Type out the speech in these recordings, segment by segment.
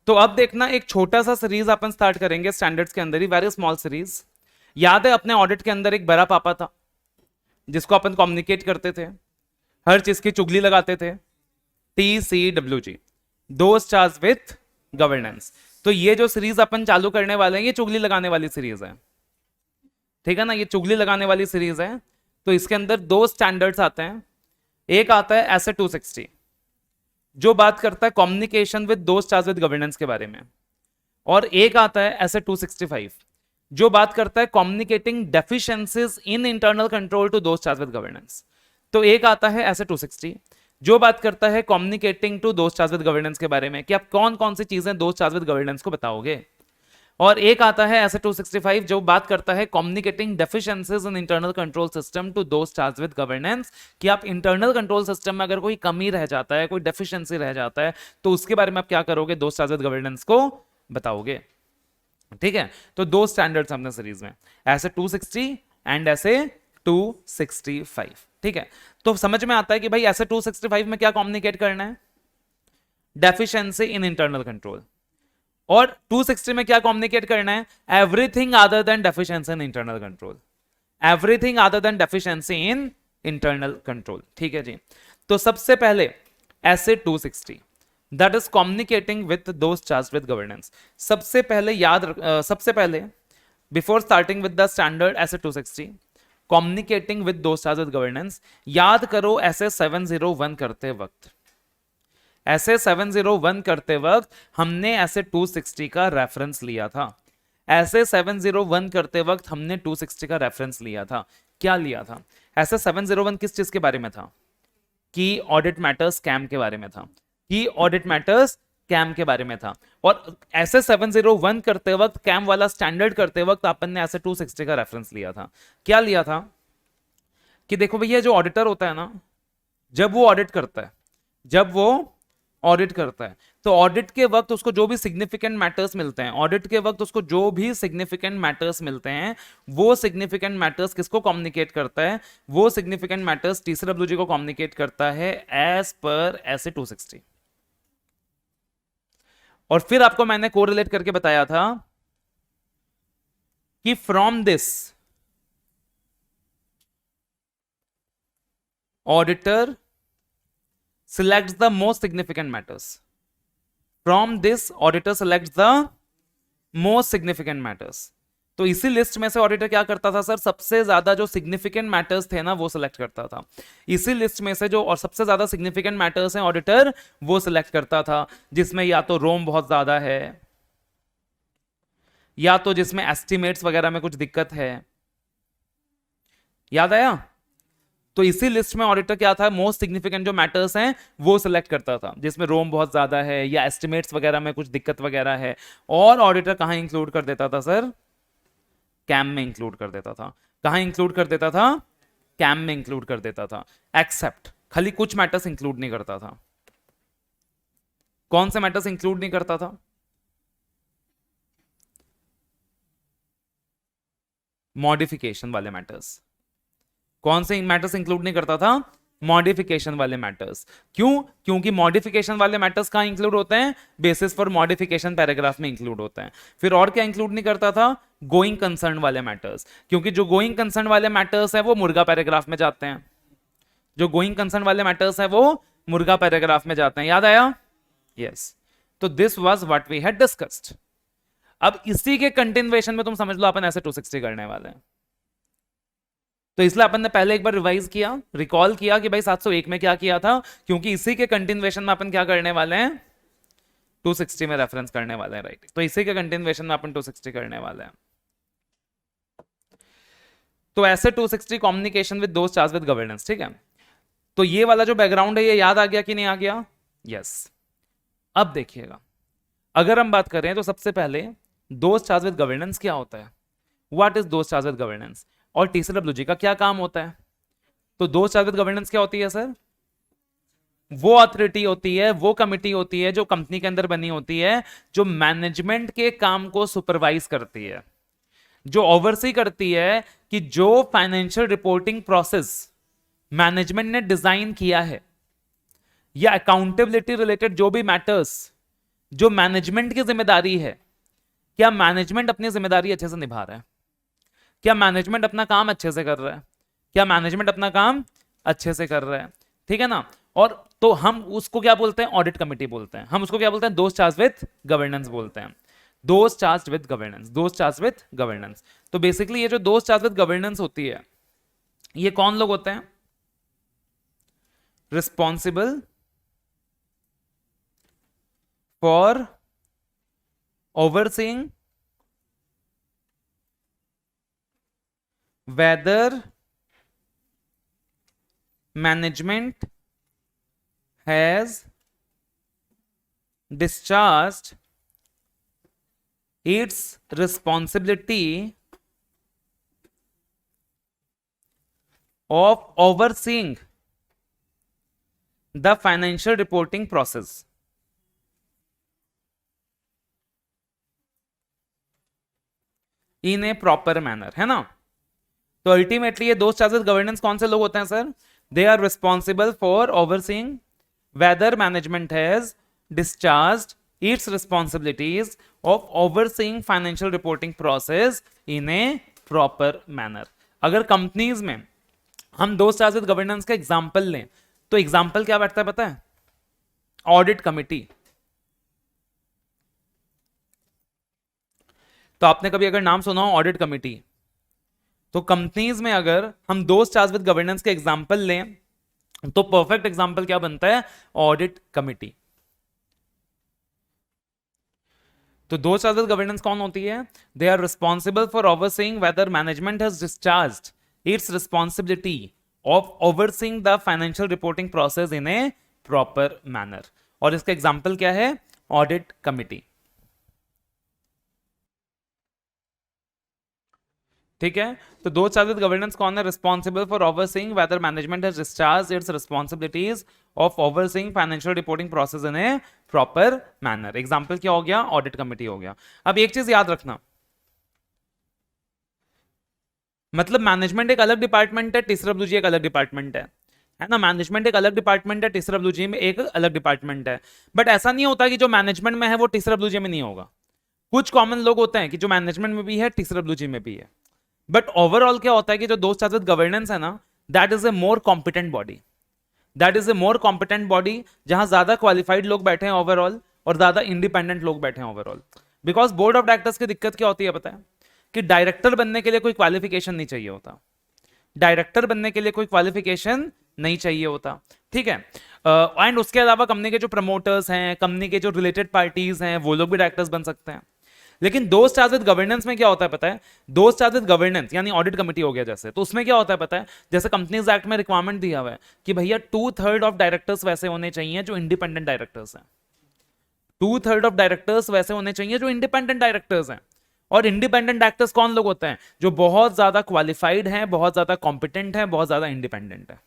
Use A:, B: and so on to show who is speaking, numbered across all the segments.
A: तो अब देखना, एक छोटा सा सीरीज अपन स्टार्ट करेंगे स्टैंडर्ड्स के अंदर ही, वेरी स्मॉल सीरीज। याद है अपने ऑडिट के अंदर एक बड़ा पापा था जिसको अपन कम्युनिकेट करते थे, हर चीज की चुगली लगाते थे, TCWG, दोस्त चार्ज विथ गवर्नेंस। तो ये जो सीरीज अपन चालू करने वाले हैं ये चुगली लगाने वाली सीरीज है, ठीक है ना, ये चुगली लगाने वाली सीरीज है। तो इसके अंदर दो स्टैंडर्ड्स आते हैं, एक आता है एस 260 जो बात करता है कम्युनिकेशन विद दोस्त चार्ज विद गवर्नेंस के बारे में, और एक आता है एस 265 जो बात करता है communicating deficiencies in internal control to those charge with governance. तो एक आता है एस 260 जो बात करता है communicating to those charge with governance के बारे में, कि आप कौन कौन सी चीजें दोस्त चार्ज विद गवर्नेंस को बताओगे। और एक आता है ऐसे 265 जो बात करता है communicating deficiencies in internal control system to those charge with governance, कि आप इंटरनल कंट्रोल सिस्टम में अगर कोई कमी रह जाता है, कोई डेफिशिएंसी रह जाता है, तो उसके बारे में आप क्या करोगे, दोस्त चार्ज विद गवर्नेंस को बताओगे। ठीक है, तो दो स्टैंडर्ड्स हमने सीरीज में, ऐसे 260 एंड ऐसे 265। ठीक है, तो समझ में आता है कि भाई ऐसे 265 में क्या कम्युनिकेट करना है, डेफिशिएंसी इन इंटरनल कंट्रोल, और 260 में क्या कम्युनिकेट करना है, everything other than deficiency in internal control, everything other than deficiency in internal control. ठीक है जी, तो सबसे पहले ऐसे 260 दैट इज कम्युनिकेटिंग विद दोस्त चार्ज विद गवर्नेंस। सबसे पहले सबसे पहले before starting with the standard ऐसे 260 कम्युनिकेटिंग विद दोस्त चार्ज विद गवर्नेंस, याद करो ऐसे 701 करते वक्त, ऐसे 701 करते वक्त हमने ऐसे 260 का रेफरेंस लिया था, ऐसे 701 करते वक्त हमने 260 का रेफरेंस लिया था। क्या लिया था, ऐसे 701 किस चीज के बारे में था, कि ऑडिट मैटर्स स्कैम के बारे में था, कि ऑडिट मैटर्स स्कैम के बारे में था। और ऐसे 701 करते वक्त, कैम वाला स्टैंडर्ड करते वक्त अपन ने ऐसे 260 का रेफरेंस लिया था। क्या लिया था, कि देखो भैया जो ऑडिटर होता है ना, जब वो ऑडिट करता है, जब वो ऑडिट करता है, तो ऑडिट के वक्त उसको जो भी सिग्निफिकेंट मैटर्स मिलते हैं, ऑडिट के वक्त उसको जो भी सिग्निफिकेंट मैटर्स मिलते हैं, वो सिग्निफिकेंट मैटर्स किसको कम्युनिकेट करता है, वो सिग्निफिकेंट मैटर्स TCWG को कम्युनिकेट करता है एज पर ऐसे 260। और फिर आपको मैंने कोरिलेट करके बताया था कि from this auditor selects the most significant matters, from this auditor selects the most significant matters। तो इसी लिस्ट में से ऑडिटर क्या करता था सर, सबसे ज्यादा जो सिग्निफिकेंट मैटर्स थे ना वो सिलेक्ट करता था। इसी लिस्ट में से जो और सबसे ज्यादा सिग्निफिकेंट मैटर्स हैं ऑडिटर वो सिलेक्ट करता था, जिसमें या तो रोम बहुत ज्यादा है, या तो जिसमें एस्टिमेट्स वगैरह में कुछ दिक्कत है। याद आया, तो इसी लिस्ट में ऑडिटर क्या था, मोस्ट सिग्निफिकेंट जो मैटर्स हैं वो सिलेक्ट करता था, जिसमें रोम बहुत ज्यादा है या एस्टिमेट्स वगैरह में कुछ दिक्कत वगैरह है। और ऑडिटर कहां इंक्लूड कर देता था सर, कैम में इंक्लूड कर देता था। कहां इंक्लूड कर देता था, कैम में इंक्लूड कर देता था। एक्सेप्ट खाली कुछ मैटर्स इंक्लूड नहीं करता था। कौन से मैटर्स इंक्लूड नहीं करता था, मॉडिफिकेशन वाले मैटर्स। कौन से मैटर्स इंक्लूड नहीं करता था, मॉडिफिकेशन वाले मैटर्स। क्यों, क्योंकि मॉडिफिकेशन वाले मैटर्स कहां इंक्लूड होते हैं, बेसिस फॉर मॉडिफिकेशन पैराग्राफ में इंक्लूड होते हैं। फिर और क्या इंक्लूड नहीं करता था, गोइंग कंसर्न वाले मैटर्स, क्योंकि जो गोइंग कंसर्न वाले मैटर्स है वो मुर्गा पैराग्राफ में जाते हैं, जो गोइंग कंसर्न वाले मैटर्स है वो मुर्गा पैराग्राफ में जाते हैं। याद आया, यस। तो this was what we had discussed. अब इसी के कंटिन्यूएशन में तुम समझ लो अपन ऐसे 260 करने वाले हैं। तो इसलिए अपन ने पहले एक बार रिवाइज किया, रिकॉल किया कि भाई 701 में क्या किया था, क्योंकि इसी के कंटिन्यूएशन में अपन क्या करने वाले हैं, 260 में रेफरेंस करने वाले हैं, राइट। तो इसी के कंटिन्यूएशन में अपन 260 करने वाले हैं। तो ऐसे 260 कम्युनिकेशन विद दोस्त चार्ज विद गवर्नेंस। ठीक है, तो ये वाला जो बैकग्राउंड है ये याद आ गया कि नहीं आ गया, यस। अब देखिएगा, अगर हम बात करें तो सबसे पहले दोस्त चार्ज विद गवर्नेंस क्या होता है, व्हाट इज दोस्त चार्ज विद गवर्नेंस, और TCWG का क्या काम होता है। तो दोस्त चार्ज विद गवर्नेंस क्या होती है सर, वो अथॉरिटी होती है, वो कमिटी होती है जो कंपनी के अंदर बनी होती है, जो मैनेजमेंट के काम को सुपरवाइज करती है, जो ओवरसी करती है कि जो फाइनेंशियल रिपोर्टिंग प्रोसेस मैनेजमेंट ने डिजाइन किया है, या अकाउंटेबिलिटी रिलेटेड जो भी मैटर्स जो मैनेजमेंट की जिम्मेदारी है, क्या मैनेजमेंट अपनी जिम्मेदारी अच्छे से निभा रहा है, क्या मैनेजमेंट अपना काम अच्छे से कर रहा है, क्या मैनेजमेंट अपना काम अच्छे से कर रहा है, ठीक है ना। और तो हम उसको क्या बोलते हैं, ऑडिट कमेटी बोलते हैं। हम उसको क्या बोलते हैं, दोज चार्ज विथ गवर्नेंस बोलते हैं। Those charge with governance, those charge with governance. तो बेसिकली ये जो दोज चार्ज विथ गवर्नेंस होती है, ये कौन लोग होते हैं, responsible for overseeing whether management has discharged its responsibility of overseeing the financial reporting process in a proper manner, है ना। तो अल्टीमेटली ये दोज चार्ज विद गवर्नेंस कौन से लोग होते हैं sir, they are responsible for overseeing whether management has discharged its responsibilities of overseeing financial reporting process in a proper manner. अगर कंपनीज में हम दोज चार्ज विद गवर्नेंस का एग्जांपल लें, तो एग्जांपल क्या बैठता है पता है, ऑडिट कमिटी। तो आपने कभी अगर नाम सुना हो ऑडिट कमिटी, तो कंपनीज में अगर हम दोज चार्ज विद गवर्नेंस के एग्जांपल लें, तो परफेक्ट एग्जांपल क्या बनता है, ऑडिट कमिटी। तो दोज चार्ज विद गवर्नेंस कौन होती है, they are responsible for overseeing whether management has discharged its responsibility of overseeing the financial reporting process in a proper manner. और इसका एग्जांपल क्या है, ऑडिट कमिटी, ठीक है। तो दो चार्ज विद गवर्नेंस कौन है, responsible for overseeing whether management has discharged its responsibilities of overseeing financial reporting process in a proper manner. Example क्या हो गया, ऑडिट कमिटी हो गया। अब एक चीज याद रखना, मतलब मैनेजमेंट एक अलग डिपार्टमेंट है, TCWG एक अलग डिपार्टमेंट है ना। मैनेजमेंट एक अलग डिपार्टमेंट है, TCWG में एक अलग डिपार्टमेंट है। बट ऐसा नहीं होता कि जो मैनेजमेंट में है वो TCWG में नहीं होगा। कुछ कॉमन लोग होते हैं कि जो मैनेजमेंट में भी है, TCWG में भी है। बट ओवरऑल क्या होता है कि जो दोस्त चार्ज विद गवर्नेंस है ना, that is a more competent body, that is a more competent body, जहां ज्यादा क्वालिफाइड लोग बैठे हैं ओवरऑल और ज्यादा इंडिपेंडेंट लोग बैठे हैं overall. Because board of directors की दिक्कत क्या होती है पता है, कि डायरेक्टर बनने के लिए कोई क्वालिफिकेशन नहीं चाहिए होता, डायरेक्टर बनने के लिए कोई क्वालिफिकेशन नहीं चाहिए होता, ठीक है। एंड उसके अलावा कंपनी के जो प्रमोटर्स हैं, कंपनी के जो रिलेटेड पार्टीज हैं, वो लोग भी डायरेक्टर्स बन सकते हैं। लेकिन दोस्त चार्ज विद गवर्नेंस में क्या होता है पता है, दोस्त चार्ज विद गवर्नेंस यानी ऑडिट कमिटी हो गया जैसे, तो उसमें क्या होता है पता है, जैसे कंपनीज एक्ट में रिक्वायरमेंट दिया हुआ है कि भैया 2/3 ऑफ डायरेक्टर्स वैसे होने चाहिए जो इंडिपेंडेंट डायरेक्टर्स हैं, 2/3 ऑफ डायरेक्टर्स वैसे होने चाहिए जो इंडिपेंडेंट डायरेक्टर्स हैं। और इंडिपेंडेंट डायरेक्टर्स कौन लोग होते हैं, जो बहुत ज्यादा क्वालिफाइड हैं, बहुत ज्यादा कॉम्पिटेंट हैं, बहुत ज्यादा इंडिपेंडेंट है।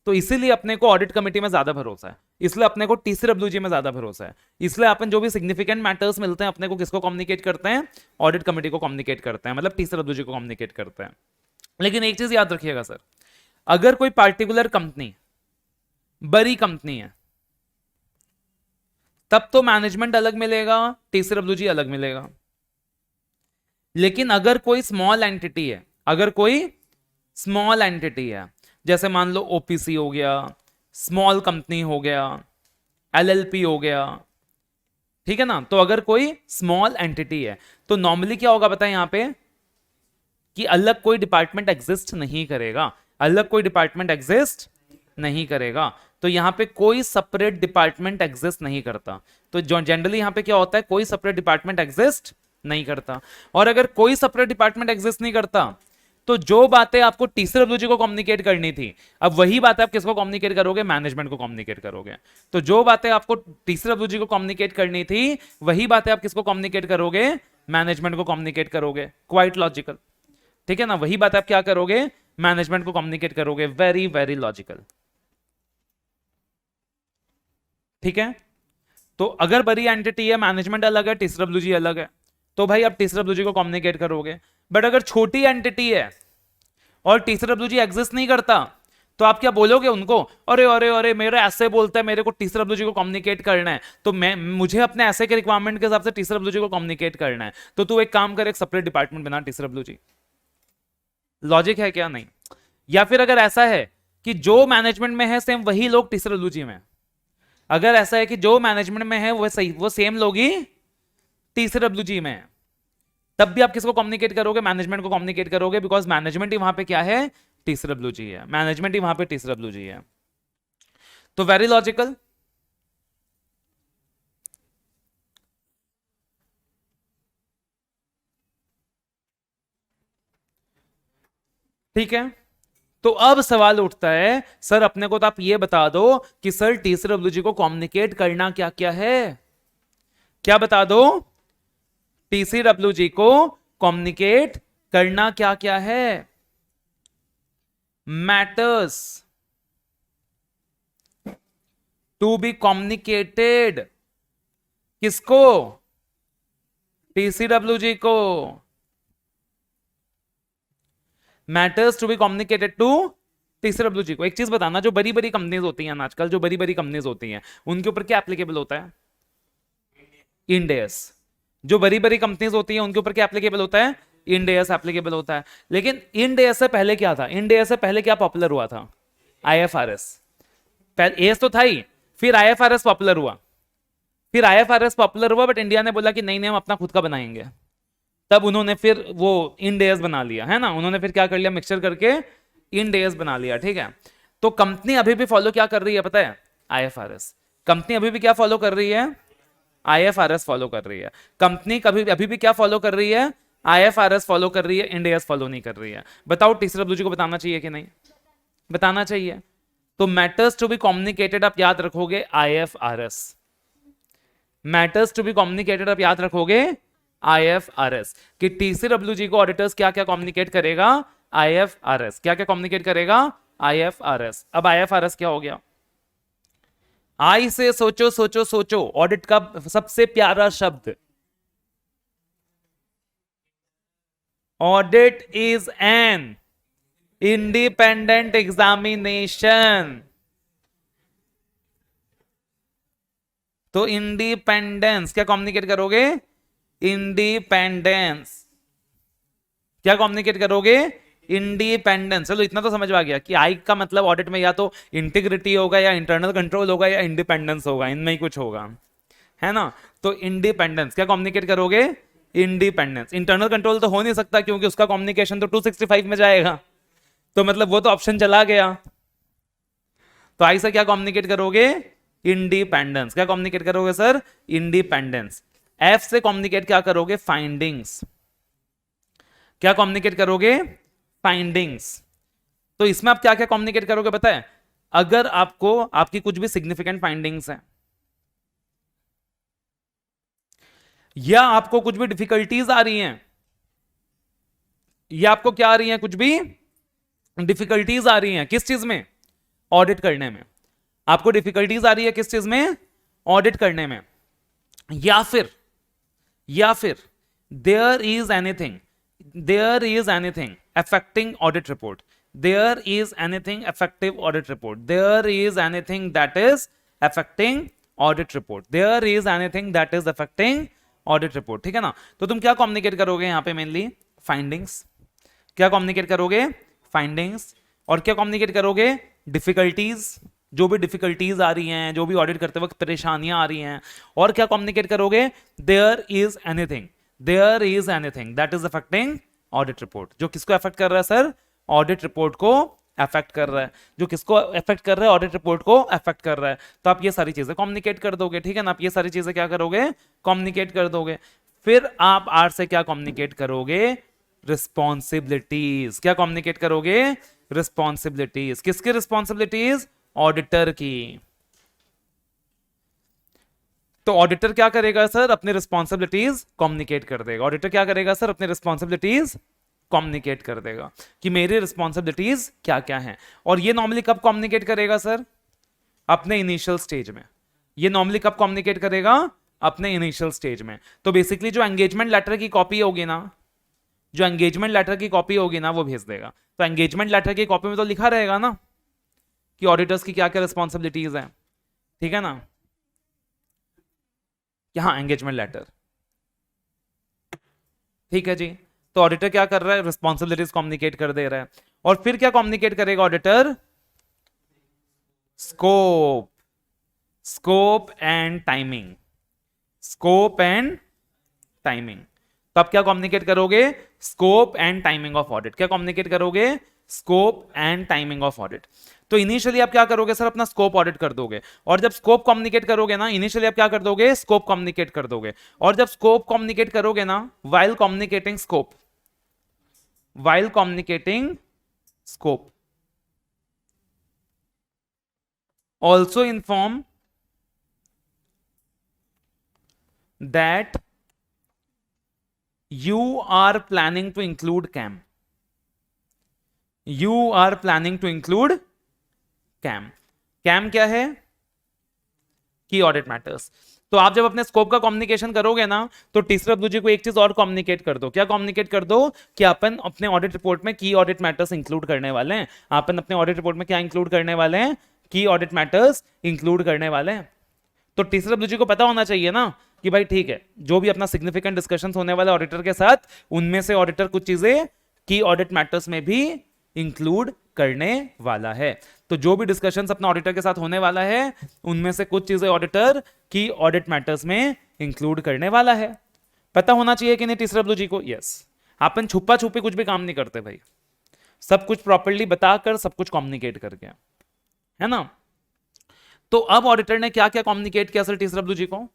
A: तो इसीलिए अपने को ऑडिट कमेटी में ज्यादा भरोसा है, इसलिए अपने को TCWG में ज्यादा भरोसा है, इसलिए अपन जो भी सिग्निफिकेंट मैटर्स मिलते हैं अपने को किसको कम्युनिकेट करते हैं, ऑडिट कमेटी को कम्युनिकेट करते हैं, मतलब TCWG को कम्युनिकेट करते हैं। लेकिन एक चीज याद रखिएगा सर, अगर कोई पार्टिकुलर कंपनी बड़ी कंपनी है तब तो मैनेजमेंट अलग मिलेगा, TCWG अलग मिलेगा। लेकिन अगर कोई स्मॉल एंटिटी है, अगर कोई स्मॉल एंटिटी है, जैसे मान लो OPC हो गया, स्मॉल कंपनी हो गया, LLP हो गया, ठीक है ना। तो अगर कोई स्मॉल एंटिटी है तो नॉर्मली क्या होगा पता है यहां पे, कि अलग कोई डिपार्टमेंट एग्जिस्ट नहीं करेगा, अलग कोई डिपार्टमेंट एग्जिस्ट नहीं करेगा। तो यहां पे कोई सेपरेट डिपार्टमेंट एग्जिस्ट नहीं करता। तो जनरली यहां पे क्या होता है, कोई सेपरेट डिपार्टमेंट एग्जिस्ट नहीं करता। और अगर कोई सेपरेट डिपार्टमेंट एग्जिस्ट नहीं करता तो जो बातें आपको TCWG को कम्युनिकेट करनी थी, अब वही बातें आप किसको कम्युनिकेट करोगे, मैनेजमेंट को कम्युनिकेट करोगे। तो जो बातें आपको TCWG को कम्युनिकेट करनी थी, वही बातें आप किसको कम्युनिकेट करोगे, मैनेजमेंट को कम्युनिकेट करोगे। क्वाइट लॉजिकल, ठीक है ना। वही बात आप क्या करोगे, मैनेजमेंट को कम्युनिकेट करोगे। वेरी वेरी लॉजिकल, ठीक है। तो अगर बड़ी एंटिटी है, मैनेजमेंट अलग है, TCWG अलग है, तो भाई आप TCWG को कम्युनिकेट करोगे। बट अगर छोटी एंटिटी है और TCWG एग्जिस्ट नहीं करता, तो आप क्या बोलोगे उनको, अरे अरे अरे मेरा ऐसे बोलता है, मेरे को TCWG को कम्युनिकेट करना है, तो मुझे अपने ऐसे के रिक्वायरमेंट के हिसाब से TCWG को कम्युनिकेट करना है, तो तू एक काम कर, एक सेपरेट डिपार्टमेंट बना TCWG। लॉजिक है क्या? नहीं। या फिर अगर ऐसा है कि जो मैनेजमेंट में है सेम वही लोग TCWG में, अगर ऐसा है कि जो मैनेजमेंट में है वो सही, वो सेम लोग ही TCWG में है, तब भी आप किसको कम्युनिकेट करोगे? मैनेजमेंट को कम्युनिकेट करोगे, बिकॉज मैनेजमेंट ही वहां पे क्या है? TCWG है, मैनेजमेंट ही वहां पे TCWG है। तो वेरी लॉजिकल। ठीक है, तो अब सवाल उठता है, सर अपने को तो आप ये बता दो कि सर TCWG को कम्युनिकेट करना क्या क्या है, क्या बता दो? TCWG को कम्युनिकेट करना क्या क्या है? मैटर्स टू बी कम्युनिकेटेड, किसको? TCWG को। Matters to be communicated to TCWG को। एक चीज बताना, जो बड़ी बड़ी कंपनीज होती हैं आजकल, जो बड़ी बड़ी कंपनीज होती हैं, उनके ऊपर क्या एप्लीकेबल होता है? End S. जो बड़ी बड़ी कंपनीज होती हैं उनके ऊपर क्या एप्लीकेबल होता है? इंड एस एप्लीकेबल होता है। लेकिन इंड एस से पहले क्या था? इंड एस से पहले क्या पॉपुलर हुआ था? IFRS। एस तो था ही, फिर IFRS पॉपुलर हुआ, फिर IFRS पॉपुलर हुआ, बट इंडिया ने बोला कि नहीं नहीं हम अपना खुद का बनाएंगे, तब उन्होंने फिर वो इंड एस बना लिया, है ना? उन्होंने फिर क्या कर लिया? मिक्सचर करके इंड एस बना लिया। ठीक है, तो कंपनी अभी भी फॉलो क्या कर रही है पता है? IFRS। कंपनी अभी भी क्या फॉलो कर रही है? IFRS फॉलो कर रही है। कंपनी कभी अभी भी क्या फॉलो कर रही है? IFRS फॉलो कर रही है, इंड एस फॉलो नहीं कर रही है। बताओ TCWG को बताना चाहिए कि नहीं? बताना चाहिए। तो मैटर्स टू बी कम्युनिकेटेड आप याद रखोगे IFRS। Matters to be communicated आप याद रखोगे IFRS। कि TCWG को ऑडिटर्स क्या क्या कम्युनिकेट करेगा? IFRS। क्या क्या कम्युनिकेट करेगा? IFRS। अब IFRS क्या हो गया? आई से सोचो सोचो सोचो, ऑडिट का सबसे प्यारा शब्द, audit is an independent examination. तो इंडिपेंडेंस क्या कम्युनिकेट करोगे? इंडिपेंडेंस। क्या कम्युनिकेट करोगे? इंडिपेंडेंस। चलो इतना तो समझ में आ गया कि आई का मतलब ऑडिट में या तो इंटीग्रिटी होगा, या इंटरनल कंट्रोल होगा, या इंडिपेंडेंस होगा, इनमें ही कुछ होगा, है ना? तो इंडिपेंडेंस क्या कम्युनिकेट करोगे? इंडिपेंडेंस। इंटरनल कंट्रोल तो हो नहीं सकता क्योंकि उसका कम्युनिकेशन तो 265 में जाएगा, तो मतलब वो तो ऑप्शन चला गया। तो आई से क्या कम्युनिकेट करोगे? इंडिपेंडेंस। क्या कम्युनिकेट करोगे सर? इंडिपेंडेंस। एफ से कम्युनिकेट क्या करोगे? फाइंडिंग्स। क्या कम्युनिकेट करोगे? फाइंडिंग्स। तो इसमें आप क्या क्या कम्युनिकेट करोगे पता है? अगर आपको आपकी कुछ भी सिग्निफिकेंट फाइंडिंग्स है, या आपको कुछ भी डिफिकल्टीज आ रही हैं, या आपको क्या आ रही हैं? कुछ भी डिफिकल्टीज आ रही हैं किस चीज में? ऑडिट करने में। आपको डिफिकल्टीज आ रही है किस चीज में? ऑडिट करने में। या फिर there is anything affecting audit report, there is anything effective audit report, there is anything that is affecting audit report, there is anything that is affecting audit report। ठीक है ना? तो तुम क्या कम्युनिकेट करोगे यहां पे? Mainly findings. क्या कम्युनिकेट करोगे? फाइंडिंग्स। और क्या कम्युनिकेट करोगे? डिफिकल्टीज। जो भी डिफिकल्टीज आ रही हैं, जो भी ऑडिट करते वक्त परेशानियां आ रही हैं। और क्या कम्युनिकेट करोगे? There is anything that is affecting audit report. जो किसको अफेक्ट कर रहा है सर? ऑडिट रिपोर्ट को अफेक्ट कर रहा है। जो किसको अफेक्ट कर रहा है? ऑडिट रिपोर्ट को अफेक्ट कर रहा है। तो आप ये सारी चीजें कम्युनिकेट कर दोगे। ठीक है ना? आप ये सारी चीजें क्या करोगे? कम्युनिकेट कर दोगे। फिर आप आर से क्या कम्युनिकेट करोगे? रिस्पॉन्सिबिलिटीज। क्या कम्युनिकेट करोगे? रिस्पॉन्सिबिलिटीज। किसकी रिस्पॉन्सिबिलिटीज? ऑडिटर की। तो ऑडिटर क्या करेगा सर? अपनी रिस्पॉन्सिबिलिटीज कम्युनिकेट कर देगा। ऑडिटर क्या करेगा सर? अपनी रिस्पॉन्सिबिलिटीज कम्युनिकेट कर देगा कि मेरी रिस्पॉन्सिबिलिटीज क्या क्या हैं। और ये नॉर्मली कब कम्युनिकेट करेगा सर? अपने इनिशियल स्टेज में। ये नॉर्मली कब कम्युनिकेट करेगा? अपने इनिशियल स्टेज में। तो बेसिकली जो एंगेजमेंट लेटर की कॉपी होगी ना, जो एंगेजमेंट लेटर की कॉपी होगी ना, वो भेज देगा। तो एंगेजमेंट लेटर की कॉपी में तो लिखा रहेगा ना कि ऑडिटर्स की क्या क्या रिस्पॉन्सिबिलिटीज हैं, ठीक है ना। यहाँ एंगेजमेंट लेटर, ठीक है जी। तो ऑडिटर क्या कर रहा है, रिस्पॉन्सिबिलिटीज कम्युनिकेट कर दे रहा है। और फिर क्या कम्युनिकेट करेगा auditor, scope, scope and timing, scope and timing. तो आप क्या कम्युनिकेट करोगे, scope and timing of audit. क्या कम्युनिकेट करोगे, scope and timing of audit. तो इनिशियली आप क्या करोगे सर, अपना स्कोप ऑडिट कर दोगे। और जब स्कोप कम्युनिकेट करोगे ना, इनिशियली आप क्या कर दोगे, स्कोप कम्युनिकेट कर दोगे। और जब स्कोप कम्युनिकेट करोगे ना, while communicating scope, while communicating scope, also inform that you are planning to include CAM, you are planning to include CAM। CAM क्या है, की ऑडिट मैटर्स। तो आप जब अपने स्कोप का कम्युनिकेशन करोगे ना, तो तीसरे दूसरे को एक चीज और कम्युनिकेट कर दो। क्या कम्युनिकेट कर दो, कि अपन अपने ऑडिट रिपोर्ट में की ऑडिट मैटर्स इंक्लूड करने वाले हैं। अपन अपने ऑडिट रिपोर्ट में क्या इंक्लूड करने वाले हैं, की ऑडिट मैटर्स इंक्लूड करने वाले हैं। तो तीसरे दूसरे को पता होना चाहिए ना कि भाई ठीक है, जो भी अपना सिग्निफिकेंट डिस्कशन होने वाले ऑडिटर के साथ, उनमें से ऑडिटर कुछ चीजें की ऑडिट मैटर्स में भी इंक्लूड करने वाला है। तो जो भी डिस्कशंस अपना ऑडिटर के साथ होने वाला है, उनमें से कुछ चीजें ऑडिटर की ऑडिट मैटर्स में इंक्लूड करने वाला है। पता होना चाहिए कि नहीं तीसरे ब्लू जी को, यस। अपन छुपा छुपी कुछ भी काम नहीं करते भाई, सब कुछ प्रॉपर्ली बताकर, सब कुछ कम्युनिकेट करके, है ना। तो अब ऑडिटर ने क्या क्या कम्युनिकेट किया सर तीसरे ब्लू जी को,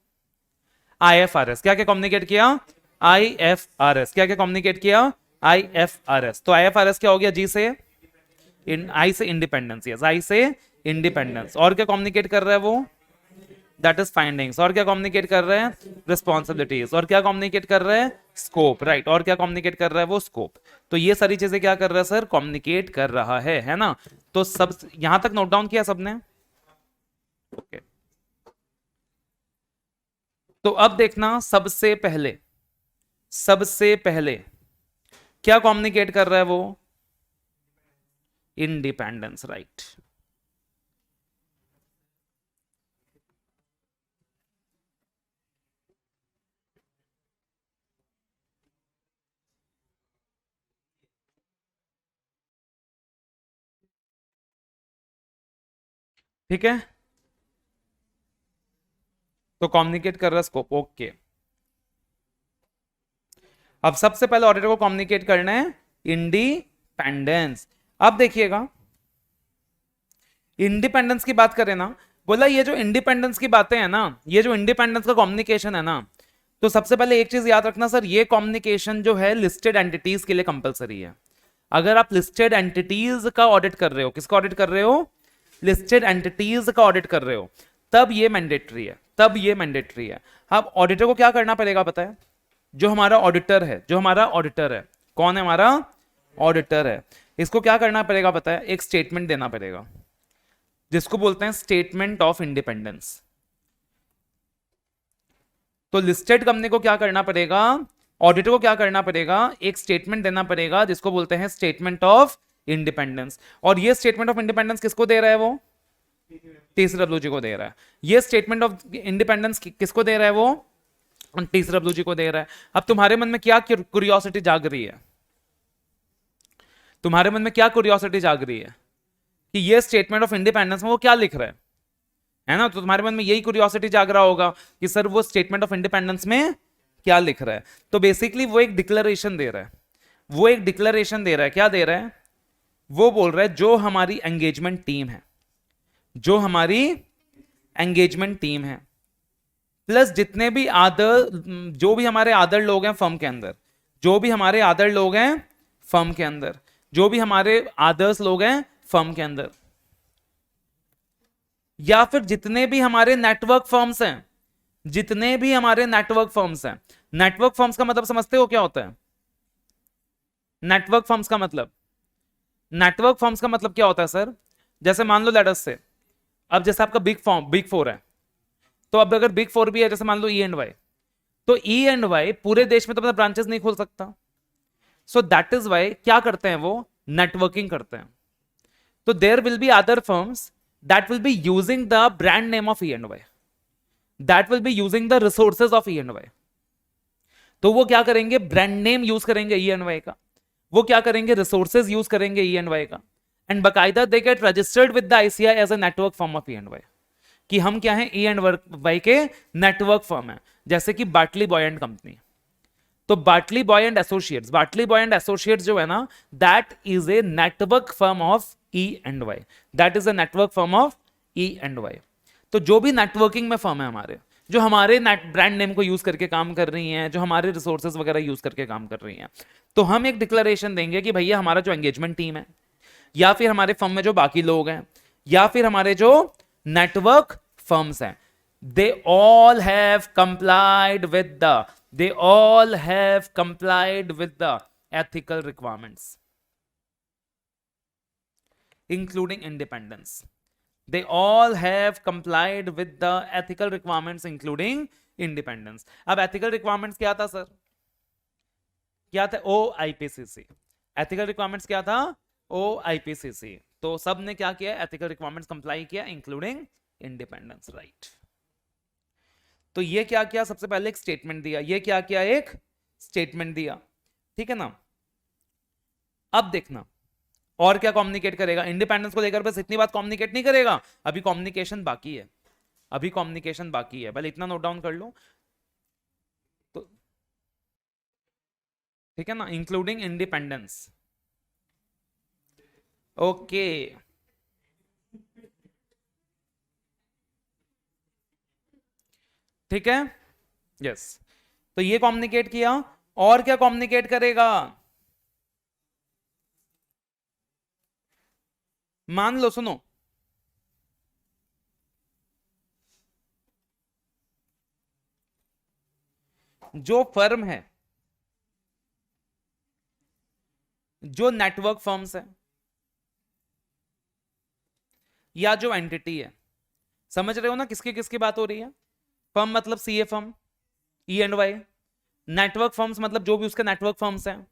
A: IFRS। क्या क्या कम्युनिकेट किया, IFRS। क्या क्या कम्युनिकेट किया, IFRS। तो IFRS क्या हो गया, जी से आई से इंडिपेंडेंस, यस, आई से इंडिपेंडेंस। और क्या कम्युनिकेट कर रहा है वो, दैट इज फाइंडिंग्स। और क्या कम्युनिकेट कर रहे हैं, रिस्पॉन्सिबिलिटीज। और क्या कम्युनिकेट कर रहे हैं, स्कोप, राइट। और क्या कम्युनिकेट कर रहा है वो, स्कोप। तो ये सारी चीजें क्या कर रहा है सर, कम्युनिकेट कर रहा है ना। तो सब यहां तक नोट डाउन किया सबने, ओके। तो अब देखना, सबसे पहले, सबसे पहले क्या कम्युनिकेट कर रहा है वो, इंडिपेंडेंस, राइट। ठीक है, तो कम्युनिकेट कर रहा है स्कोप, ओके। अब सबसे पहले ऑडिटर को कम्युनिकेट करना है इंडिपेंडेंस। अब देखिएगा, इंडिपेंडेंस की बात करें ना, बोला ये जो इंडिपेंडेंस की बातें हैं ना, ये जो इंडिपेंडेंस का कम्युनिकेशन है ना, तो सबसे पहले एक चीज याद रखना सर, ये कम्युनिकेशन जो है लिस्टेड एंटिटीज के लिए कंपलसरी है। अगर आप लिस्टेड एंटिटीज का ऑडिट कर रहे हो, किसका ऑडिट कर रहे हो, लिस्टेड एंटिटीज का ऑडिट कर रहे हो, तब ये मैंडेटरी है, तब ये मैंडेटरी है। अब ऑडिटर को क्या करना पड़ेगा पता है, जो हमारा ऑडिटर है, जो हमारा ऑडिटर है, कौन है हमारा ऑडिटर है, इसको क्या करना पड़ेगा पता है, एक स्टेटमेंट देना पड़ेगा, जिसको बोलते हैं स्टेटमेंट ऑफ इंडिपेंडेंस। तो लिस्टेड कंपनी को क्या करना पड़ेगा, ऑडिटर को क्या करना पड़ेगा, एक स्टेटमेंट देना पड़ेगा, जिसको बोलते हैं स्टेटमेंट ऑफ इंडिपेंडेंस। और ये स्टेटमेंट ऑफ इंडिपेंडेंस किसको दे रहा है वो, TCWG जी को दे रहा है। ये स्टेटमेंट ऑफ इंडिपेंडेंस किसको दे रहा है वो, TCWG जी को दे रहा है। अब तुम्हारे मन में क्या क्यूरियोसिटी जाग रही है, तुम्हारे मन में क्या क्यूरियोसिटी जाग रही है कि ये स्टेटमेंट ऑफ इंडिपेंडेंस में वो क्या लिख रहा है ना। तो तुम्हारे मन में यही क्यूरियोसिटी जाग रहा होगा कि सर वो स्टेटमेंट ऑफ इंडिपेंडेंस में क्या लिख रहा है। तो बेसिकली वो एक डिक्लेरेशन दे रहा है, वो एक डिक्लेरेशन दे रहा है। क्या दे रहा है, वो बोल रहा है जो हमारी एंगेजमेंट टीम है, जो हमारी एंगेजमेंट टीम है, प्लस जितने भी आदर, जो भी हमारे आदर लोग हैं फर्म के अंदर, जो भी हमारे आदर लोग हैं फर्म के अंदर, जो भी हमारे आदर्स लोग हैं फर्म के अंदर, या फिर जितने भी हमारे नेटवर्क फर्म्स हैं, जितने भी हमारे नेटवर्क फर्म्स हैं। नेटवर्क फर्म्स का मतलब समझते हो क्या होता है, नेटवर्क फर्म्स का मतलब, नेटवर्क फर्म्स का मतलब क्या होता है सर, जैसे मान लो लेट अस से, अब जैसे आपका बिग फोर है, तो अब अगर बिग फोर भी है, जैसे मान लो E&Y, तो E&Y पूरे देश में तो अपना ब्रांचेस नहीं खोल सकता। सो दैट इज वाई क्या करते हैं वो, नेटवर्किंग करते हैं। तो there will be other firms that will be using the brand name of E&Y, that will be using the resources of E&Y. तो वो क्या करेंगे, ब्रांड नेम यूज करेंगे E&Y का, वो क्या करेंगे, रिसोर्सेज यूज करेंगे E&Y का, एंड बकायदा they get registered with the ICI as a network firm of E&Y, कि हम क्या है, E&Y के नेटवर्क फर्म है, जैसे कि बाटली बॉय एंड कंपनी। तो बाटली बॉय एंड एसोसिएट्स, बाटली बॉय एंड एसोसिएट्स जो है ना, that is a network firm of E&Y, that is a network firm of E&Y। तो जो भी नेटवर्किंग में फर्म है हमारे, जो हमारे ब्रांड नेम को यूज करके काम कर रही हैं, जो हमारे रिसोर्सेज वगैरह यूज करके काम कर रही हैं, तो हम एक डिक्लेरेशन देंगे कि भैया हमारा जो एंगेजमेंट टीम है, या फिर हमारे फर्म में जो बाकी लोग हैं, या फिर हमारे जो नेटवर्क फर्म्स हैं, they all have complied with the they all have complied with the ethical requirements including independence, they all have complied with the ethical requirements including independence। अब ethical requirements क्या था सर, क्या था, OIPCC, ethical requirements क्या था, OIPCC। तो सब ने क्या किया, ethical requirements comply किया including independence, right। तो ये क्या किया, सबसे पहले एक स्टेटमेंट दिया, ये क्या किया, एक स्टेटमेंट दिया, ठीक है ना। अब देखना और क्या कम्युनिकेट करेगा, इंडिपेंडेंस को लेकर बस इतनी बात कम्युनिकेट नहीं करेगा, अभी कम्युनिकेशन बाकी है, अभी कम्युनिकेशन बाकी है, पहले इतना नोट डाउन कर लो। तो ठीक है ना, इंक्लूडिंग इंडिपेंडेंस, ओके। ठीक है, यस। तो ये कम्युनिकेट किया, और क्या कम्युनिकेट करेगा, मान लो, सुनो, जो फर्म है, जो नेटवर्क फर्म्स है, या जो एंटिटी है, समझ रहे हो ना किसकी किसकी बात हो रही है, फर्म मतलब CA firm, E&Y, network firms मतलब जो भी उसके नेटवर्क फर्म्स हैं,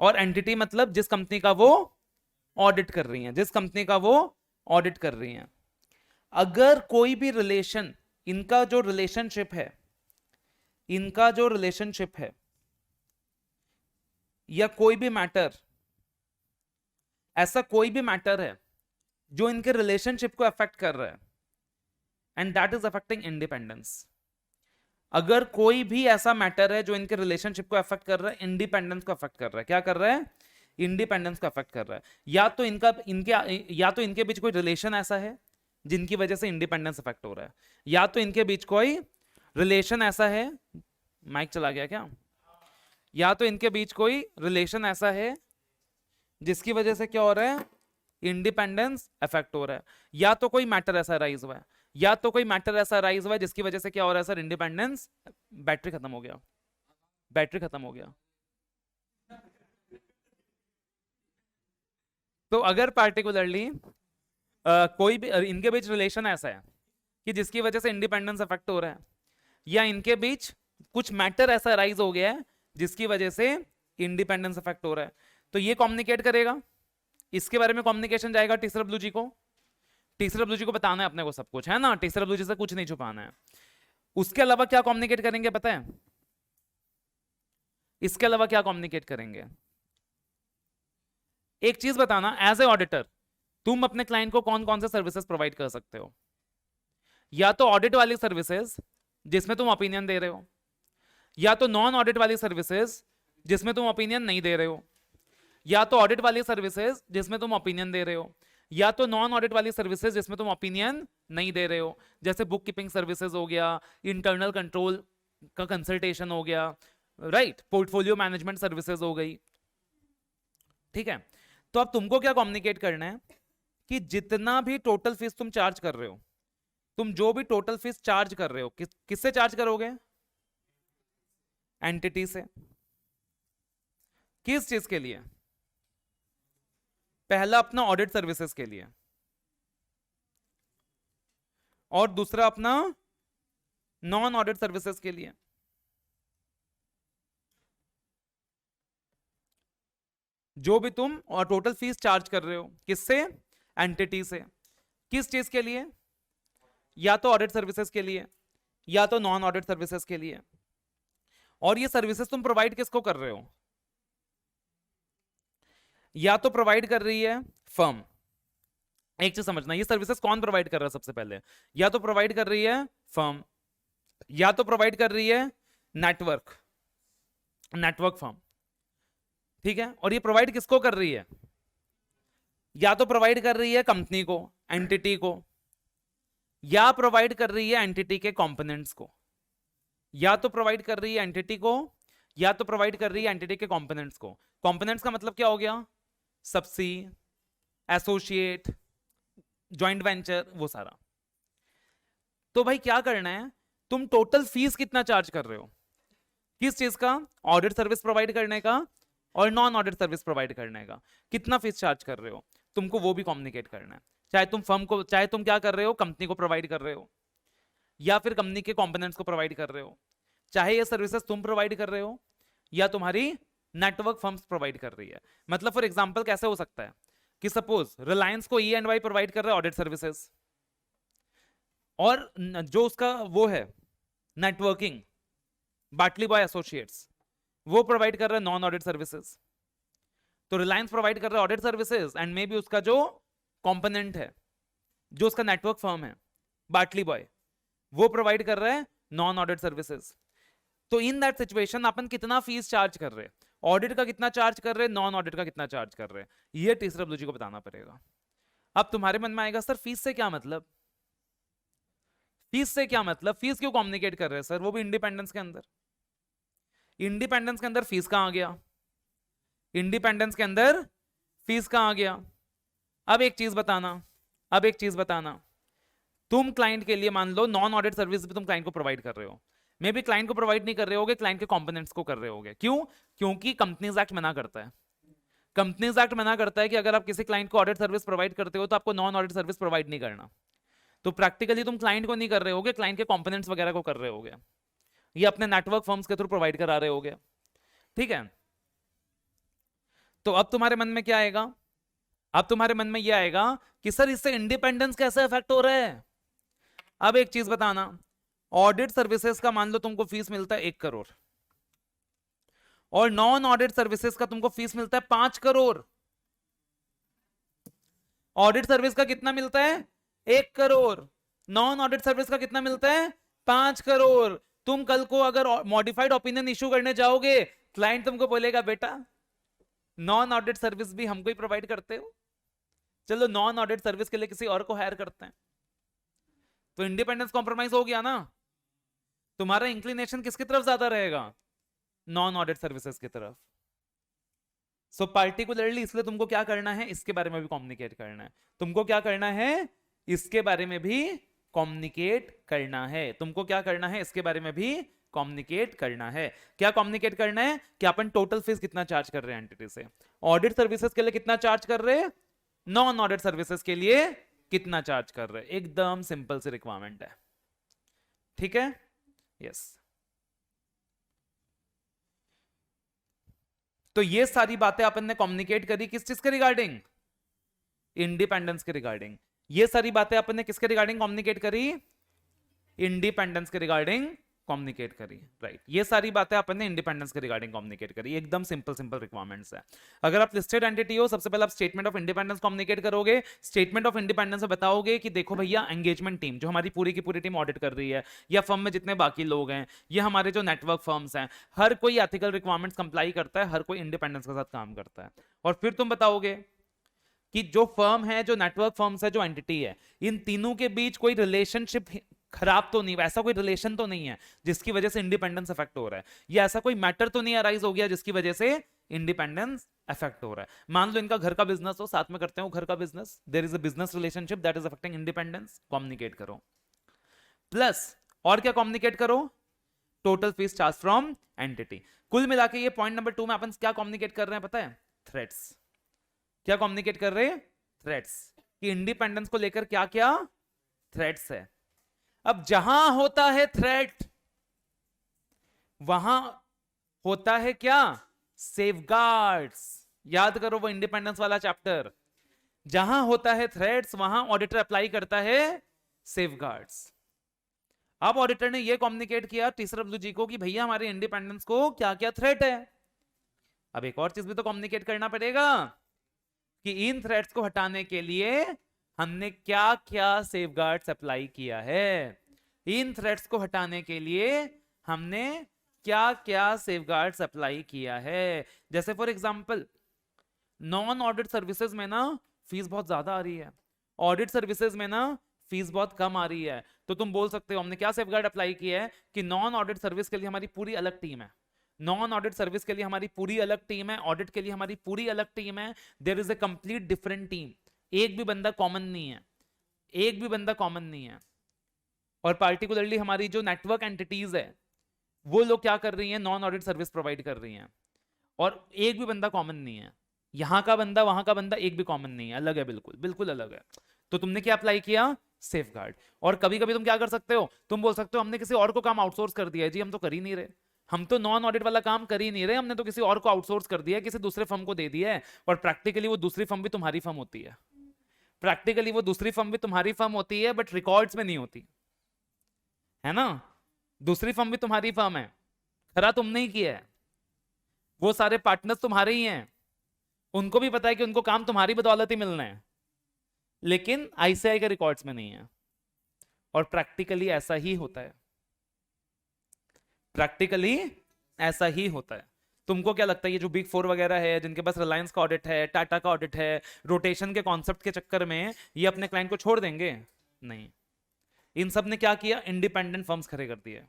A: और एंटिटी मतलब जिस कंपनी का वो ऑडिट कर रही हैं, जिस कंपनी का वो ऑडिट कर रही हैं। अगर कोई भी रिलेशन, इनका जो रिलेशनशिप है, इनका जो रिलेशनशिप है, या कोई भी मैटर, ऐसा कोई भी मैटर है जो इनके रिलेशनशिप को अफेक्ट कर रहा है, and that is affecting independence. अगर कोई भी ऐसा मैटर है जो इनके रिलेशनशिप को अफेक्ट कर रहा है, इंडिपेंडेंस को अफेक्ट कर रहा है, क्या कर रहा है, इंडिपेंडेंस को अफेक्ट कर रहा है, या तो इनके बीच कोई रिलेशन ऐसा है जिनकी वजह से इंडिपेंडेंस अफेक्ट हो रहा है, या तो इनके बीच कोई रिलेशन ऐसा है, माइक चला गया क्या, या तो इनके बीच कोई रिलेशन ऐसा है जिसकी वजह से क्या हो रहा है, इंडिपेंडेंस अफेक्ट हो रहा है, या तो कोई मैटर ऐसा राइज हुआ है, या तो कोई मैटर ऐसा राइज हुआ है जिसकी वजह से क्या हो रहा है सर, इंडिपेंडेंस, बैटरी खत्म हो गया, बैटरी खत्म हो गया। तो अगर पार्टिकुलरली कोई भी इनके बीच रिलेशन ऐसा है कि जिसकी वजह से इंडिपेंडेंस अफेक्ट हो रहा है, या इनके बीच कुछ मैटर ऐसा राइज हो गया है जिसकी वजह से इंडिपेंडेंस अफेक्ट हो रहा है, तो ये कम्युनिकेट करेगा, इसके बारे में कम्युनिकेशन जाएगा TCRW जी को, TCRW जी को बताना है अपने को सब कुछ, है ना, TCRW जी से कुछ नहीं छुपाना है। उसके अलावा क्या कम्युनिकेट करेंगे पता है, इसके अलावा क्या कम्युनिकेट करेंगे, एक चीज बताना, एज ए ऑडिटर तुम अपने क्लाइंट को कौन कौन से सर्विसेज प्रोवाइड कर सकते हो, या तो ऑडिट वाली सर्विसेज जिसमें तुम ओपिनियन दे रहे हो, या तो नॉन ऑडिट वाली सर्विसेज जिसमें तुम ओपिनियन नहीं दे रहे हो, या तो ऑडिट वाली सर्विसेज जिसमें तुम ओपिनियन दे रहे हो, या तो नॉन ऑडिट वाली सर्विसेज जिसमें तुम ओपिनियन नहीं दे रहे हो, जैसे बुक कीपिंग सर्विसेज हो गया, इंटरनल कंट्रोल का कंसल्टेशन हो गया, राइट, पोर्टफोलियो मैनेजमेंट सर्विसेज हो गई, ठीक है। तो अब तुमको क्या कम्युनिकेट करना है कि जितना भी टोटल फीस तुम चार्ज कर रहे हो, तुम जो भी टोटल फीस चार्ज कर रहे हो, किससे चार्ज करोगे, एंटिटी से। किस चीज के लिए, पहला अपना ऑडिट सर्विसेज के लिए, और दूसरा अपना नॉन ऑडिट सर्विसेज के लिए। जो भी तुम और टोटल फीस चार्ज कर रहे हो, किससे, एंटिटी से। किस चीज के लिए? या तो ऑडिट सर्विसेज के लिए या तो नॉन ऑडिट सर्विसेज के लिए। और ये सर्विसेज तुम प्रोवाइड किसको कर रहे हो? या तो प्रोवाइड कर रही है फर्म। एक चीज समझना, ये सर्विसेज कौन प्रोवाइड कर रहा है? सबसे पहले या तो प्रोवाइड कर रही है फर्म, या तो प्रोवाइड कर रही है नेटवर्क फर्म। ठीक है, और ये प्रोवाइड किसको कर रही है? या तो प्रोवाइड कर रही है कंपनी को, एंटिटी को, या प्रोवाइड कर रही है एंटिटी के कंपोनेंट्स को। या तो प्रोवाइड कर रही है एंटिटी को, या तो प्रोवाइड कर रही है एंटिटी के कंपोनेंट्स को। कंपोनेंट्स का मतलब क्या हो गया? सबसी, एसोसिएट, जॉइंट वेंचर, वो सारा। तो भाई क्या करना है, तुम टोटल फीस कितना चार्ज कर रहे हो? किस चीज का? ऑडिट सर्विस प्रोवाइड करने का और नॉन ऑडिट सर्विस प्रोवाइड करने का। कितना फीस चार्ज कर रहे हो तुमको, वो भी कम्युनिकेट करना है। चाहे तुम फर्म को, चाहे तुम क्या कर रहे हो, कंपनी को प्रोवाइड कर रहे हो, या फिर कंपनी के कंपोनेंट्स को प्रोवाइड कर रहे हो, चाहे ये सर्विसेज तुम प्रोवाइड कर रहे हो या तुम्हारी नेटवर्क फर्म्स प्रोवाइड कर रही है। मतलब फॉर एग्जांपल कैसे हो सकता है कि सपोज रिलायंस को E&Y प्रोवाइड कर रहा है ऑडिट सर्विसेज, और जो उसका वो है नेटवर्किंग, बाटली बॉय एसोसिएट्स, वो प्रोवाइड कर रहा है नॉन ऑडिट सर्विसेज। तो रिलायंस प्रोवाइड कर रहा है audit services and may be उसका जो कंपोनेंट है, जो उसका नेटवर्क फर्म है बाटली बॉय, वो प्रोवाइड कर रहा है नॉन ऑडिट सर्विसेज। तो इन दैट सिचुएशन अपन कितना फीस चार्ज कर रहे हैं, ऑडिट का कितना चार्ज कर रहे हैं, नॉन ऑडिट का कितना चार्ज कर रहे हैं, ये TCWG को बताना पड़ेगा। अब तुम्हारे मन में आएगा सर फीस से क्या मतलब, फीस से क्या मतलब, फीस क्यों कम्युनिकेट कर रहे हैं सर? वो भी इंडिपेंडेंस के अंदर। इंडिपेंडेंस के अंदर फीस कहां आ गया? इंडिपेंडेंस के अंदर फीस कहां आ गया? अब एक चीज बताना, तुम क्लाइंट के लिए मान लो नॉन ऑडिट सर्विस भी तुम क्लाइंट को प्रोवाइड कर रहे हो, मे भी क्लाइंट को प्रोवाइड नहीं कर रहे होगे, क्लाइंट के कंपोनेंट्स को कर रहे होगे। क्यों? क्योंकि कंपनीज एक्ट मना करता है। कंपनीज एक्ट मना करता है कि अगर आप किसी क्लाइंट को ऑडिट सर्विस प्रोवाइड करते हो तो आपको नॉन ऑडिट सर्विस प्रोवाइड नहीं करना। तो प्रैक्टिकली तुम क्लाइंट को नहीं कर रहे होगे, क्लाइंट के कंपोनेंट्स वगैरह को कर रहे होगे, ये अपने नेटवर्क फर्म्स के थ्रू प्रोवाइड करा रहे होगे। ठीक है, तो अब तुम्हारे मन में क्या आएगा? अब तुम्हारे मन में यह आएगा कि सर इससे इंडिपेंडेंस कैसे इफेक्ट हो रहा है। अब एक चीज बताना, ऑडिट सर्विसेज का मान लो तुमको फीस मिलता है 1 करोड़, और नॉन ऑडिट सर्विसेज का तुमको फीस मिलता है 5 करोड़। ऑडिट सर्विस का कितना मिलता है? 1 करोड़। नॉन ऑडिट सर्विस का कितना मिलता है? 5 करोड़। तुम कल को अगर मॉडिफाइड ओपिनियन इश्यू करने जाओगे, क्लाइंट तुमको बोलेगा बेटा नॉन ऑडिट सर्विस भी हमको ही प्रोवाइड करते हो, चलो नॉन ऑडिट सर्विस के लिए किसी और को हायर करते हैं। तो इंडिपेंडेंस कॉम्प्रोमाइज हो गया ना। तुम्हारा इंक्लिनेशन किसकी तरफ ज्यादा रहेगा? नॉन ऑडिट सर्विसेज की तरफ। सो पार्टिकुलरली इसलिए तुमको क्या करना है, इसके बारे में भी कम्युनिकेट करना है। तुमको क्या करना है, इसके बारे में भी कम्युनिकेट करना है। तुमको क्या करना है, इसके बारे में भी कम्युनिकेट करना है। क्या कम्युनिकेट करना है कि अपन टोटल फीस कितना चार्ज कर रहे हैं एंटिटी से, ऑडिट सर्विसेज के लिए कितना चार्ज कर रहे हैं, नॉन ऑडिट सर्विसेज के लिए कितना चार्ज कर रहे हैं। एकदम सिंपल सी रिक्वायरमेंट है। ठीक है, यस। तो ये सारी बातें अपन ने कम्युनिकेट करी किस चीज के रिगार्डिंग? इंडिपेंडेंस के रिगार्डिंग। ये सारी बातें अपन ने किसके रिगार्डिंग कम्युनिकेट करी? इंडिपेंडेंस के रिगार्डिंग कम्युनिकेट करी, राइट। ये सारी बातें अपन ने इंडिपेंडेंस के रिगार्डिंग कम्युनिकेट करी। एकदम सिंपल सिंपल रिक्वायरमेंट्स है। अगर आप लिस्टेड एंटिटी हो, सबसे पहले आप स्टेटमेंट ऑफ इंडिपेंडेंस कम्युनिकेट करोगे। स्टेटमेंट ऑफ इंडिपेंडेंस में बताओगे कि देखो भैया एंगेजमेंट टीम जो हमारी पूरी की पूरी टीम ऑडिट कर रही है, या फर्म में जितने बाकी लोग हैं, ये हमारे जो नेटवर्क फर्म्स हैं, हर कोई एथिकल रिक्वायरमेंट्स कंप्लाई करता है, हर कोई इंडिपेंडेंस के साथ काम करता है। और फिर तुम बताओगे कि जो फर्म है, जो नेटवर्क फर्म्स है, जो एंटिटी है, इन तीनों के बीच कोई रिलेशनशिप खराब तो नहीं, ऐसा कोई रिलेशन तो नहीं है जिसकी वजह से इंडिपेंडेंस इफेक्ट हो रहा है, या ऐसा कोई मैटर तो नहीं अराइज हो गया जिसकी वजह से इंडिपेंडेंस इफेक्ट हो रहा है। मान लो इनका घर का बिजनेस हो, साथ में करते हो घर का business, there is a business relationship that is affecting independence, communicate करो। प्लस और क्या कम्युनिकेट करो? Total fees charge from entity. कुल मिला के ये पॉइंट नंबर 2 में अपन क्या कम्युनिकेट कर रहे हैं पता है? थ्रेट्स। क्या कम्युनिकेट कर रहे हैं? थ्रेट्स। कि इंडिपेंडेंस को लेकर क्या क्या थ्रेट्स है। अब जहां होता है थ्रेट, वहां होता है क्या? सेफगार्ड्स। याद करो वो इंडिपेंडेंस वाला चैप्टर। जहां होता है थ्रेट्स वहां ऑडिटर अप्लाई करता है सेफगार्ड्स। अब ऑडिटर ने यह कम्युनिकेट किया TCRWG को कि भैया हमारे इंडिपेंडेंस को क्या क्या थ्रेट है। अब एक और चीज भी तो कम्युनिकेट करना पड़ेगा कि इन थ्रेट्स को हटाने के लिए हमने क्या क्या सेफगार्ड्स अप्लाई किया है। इन थ्रेट्स को हटाने के लिए हमने क्या क्या सेफगार्ड्स अप्लाई किया है। जैसे for example non audit services में ना फीस बहुत ज्यादा आ रही है, ऑडिट सर्विसेज में ना फीस बहुत कम आ रही है, तो तुम बोल सकते हो हमने क्या सेफगार्ड अप्लाई किया है कि नॉन ऑडिट सर्विस के लिए हमारी पूरी अलग टीम है, नॉन ऑडिट सर्विस के लिए हमारी पूरी अलग टीम है, ऑडिट के लिए हमारी पूरी अलग टीम है। There is a complete different team. एक भी बंदा कॉमन नहीं है, एक भी बंदा कॉमन नहीं है। और पार्टिकुलरली हमारी जो नेटवर्क एंटिटीज है वो लोग क्या कर रही हैं, नॉन ऑडिट सर्विस प्रोवाइड कर रही हैं, और एक भी बंदा कॉमन नहीं है। यहां का बंदा वहां का बंदा एक भी कॉमन नहीं है, अलग है, बिल्कुल बिल्कुल अलग है। तो तुमने क्या अप्लाई किया, सेफगार्ड। और कभी कभी तुम क्या कर सकते हो, तुम बोल सकते हो हमने किसी और को काम आउटसोर्स कर दिया है। जी हम तो कर ही नहीं रहे, हम तो नॉन ऑडिट वाला काम कर ही नहीं रहे, हमने तो किसी और को आउटसोर्स कर दिया है, किसी दूसरे फर्म को दे दिया है। और प्रैक्टिकली वो दूसरी फर्म भी तुम्हारी फर्म होती है, प्रैक्टिकली वो दूसरी फर्म भी तुम्हारी फर्म होती है, बट रिकॉर्ड्स में नहीं होती है ना। दूसरी फर्म भी तुम्हारी फर्म है, खरा तुमने ही किया है, वो सारे पार्टनर्स तुम्हारे ही हैं, उनको भी पता है कि उनको काम तुम्हारी बदौलत ही मिलना है, लेकिन आईसीआई के रिकॉर्ड्स में नहीं है। और प्रैक्टिकली ऐसा ही होता है, प्रैक्टिकली ऐसा ही होता है। तुमको क्या लगता है ये जो बिग फोर वगैरह है, जिनके पास रिलायंस का ऑडिट है, टाटा का ऑडिट है, रोटेशन के कॉन्सेप्ट के चक्कर में ये अपने क्लाइंट को छोड़ देंगे? नहीं। इन सब ने क्या किया, इंडिपेंडेंट फर्म्स खड़े कर दिए।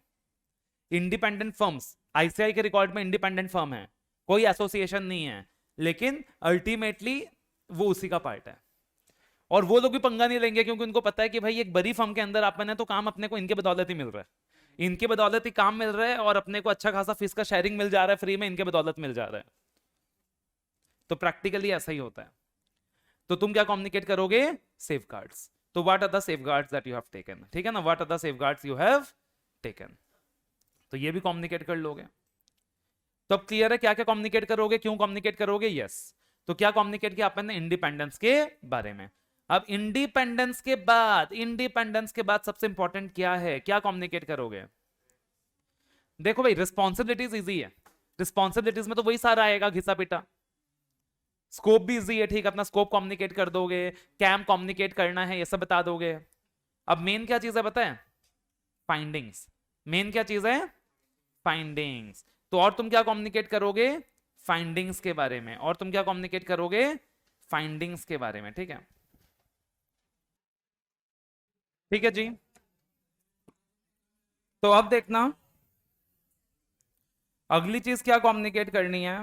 A: इंडिपेंडेंट फर्म्स, आईसीआई के रिकॉर्ड में इंडिपेंडेंट फर्म है, कोई एसोसिएशन नहीं है, लेकिन अल्टीमेटली वो उसी का पार्ट है। और वो लोग भी पंगा नहीं लेंगे, क्योंकि उनको पता है कि भाई एक बड़ी फर्म के अंदर अपन है तो काम अपने को इनके बदौलत ही मिल रहा है, इनके बदौलत ही काम मिल रहा है, और अपने को अच्छा खासा फीस का शेयरिंग मिल जा रहा है फ्री में, इनके बदौलत मिल जा रहा है। तो प्रैक्टिकली ऐसा ही होता है। तो तुम क्या कम्युनिकेट करोगे, सेफगार्ड्स। तो what are the safeguards that you have taken, ठीक है ना, what are the safeguards you have taken. तो ये भी कम्युनिकेट कर लोगे। तो अब क्लियर है क्या क्या कम्युनिकेट करोगे, क्यों कम्युनिकेट करोगे, यस। तो क्या कम्युनिकेट किया आपने, इंडिपेंडेंस के बारे में। अब इंडिपेंडेंस के बाद, इंडिपेंडेंस के बाद सबसे इंपॉर्टेंट क्या है, क्या कम्युनिकेट करोगे। देखो भाई रिस्पॉन्सिबिलिटीज इजी है, रिस्पॉन्सिबिलिटीज में तो वही सारा आएगा घिसा पिटा। स्कोप भी इजी है, ठीक, अपना स्कोप कम्युनिकेट कर दोगे, कैम कम्युनिकेट करना है ये सब बता दोगे। अब मेन क्या चीज है बताएं, फाइंडिंग्स। मेन क्या चीज है, फाइंडिंग्स। तो और तुम क्या कम्युनिकेट करोगे, फाइंडिंग्स के बारे में। और तुम क्या कम्युनिकेट करोगे, फाइंडिंग्स के बारे में, ठीक है। ठीक है जी। तो अब देखना अगली चीज क्या कम्युनिकेट करनी है,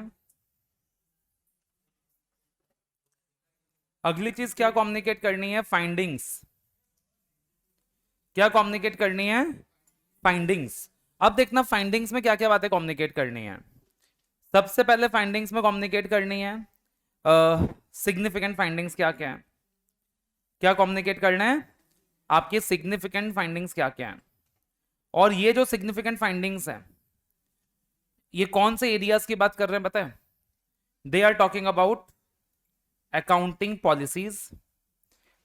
A: अगली चीज क्या कम्युनिकेट करनी है, फाइंडिंग्स। क्या कम्युनिकेट करनी है, फाइंडिंग्स। अब देखना फाइंडिंग्स में क्या क्या बातें कम्युनिकेट करनी है। सबसे पहले फाइंडिंग्स में कम्युनिकेट करनी है सिग्निफिकेंट फाइंडिंग्स क्या क्या है, क्या कम्युनिकेट करना है, आपकी सिग्निफिकेंट फाइंडिंग्स क्या क्या है। और ये जो सिग्निफिकेंट फाइंडिंग्स है ये कौन से एरियाज की बात कर रहे हैं पता है, they are talking about accounting policies,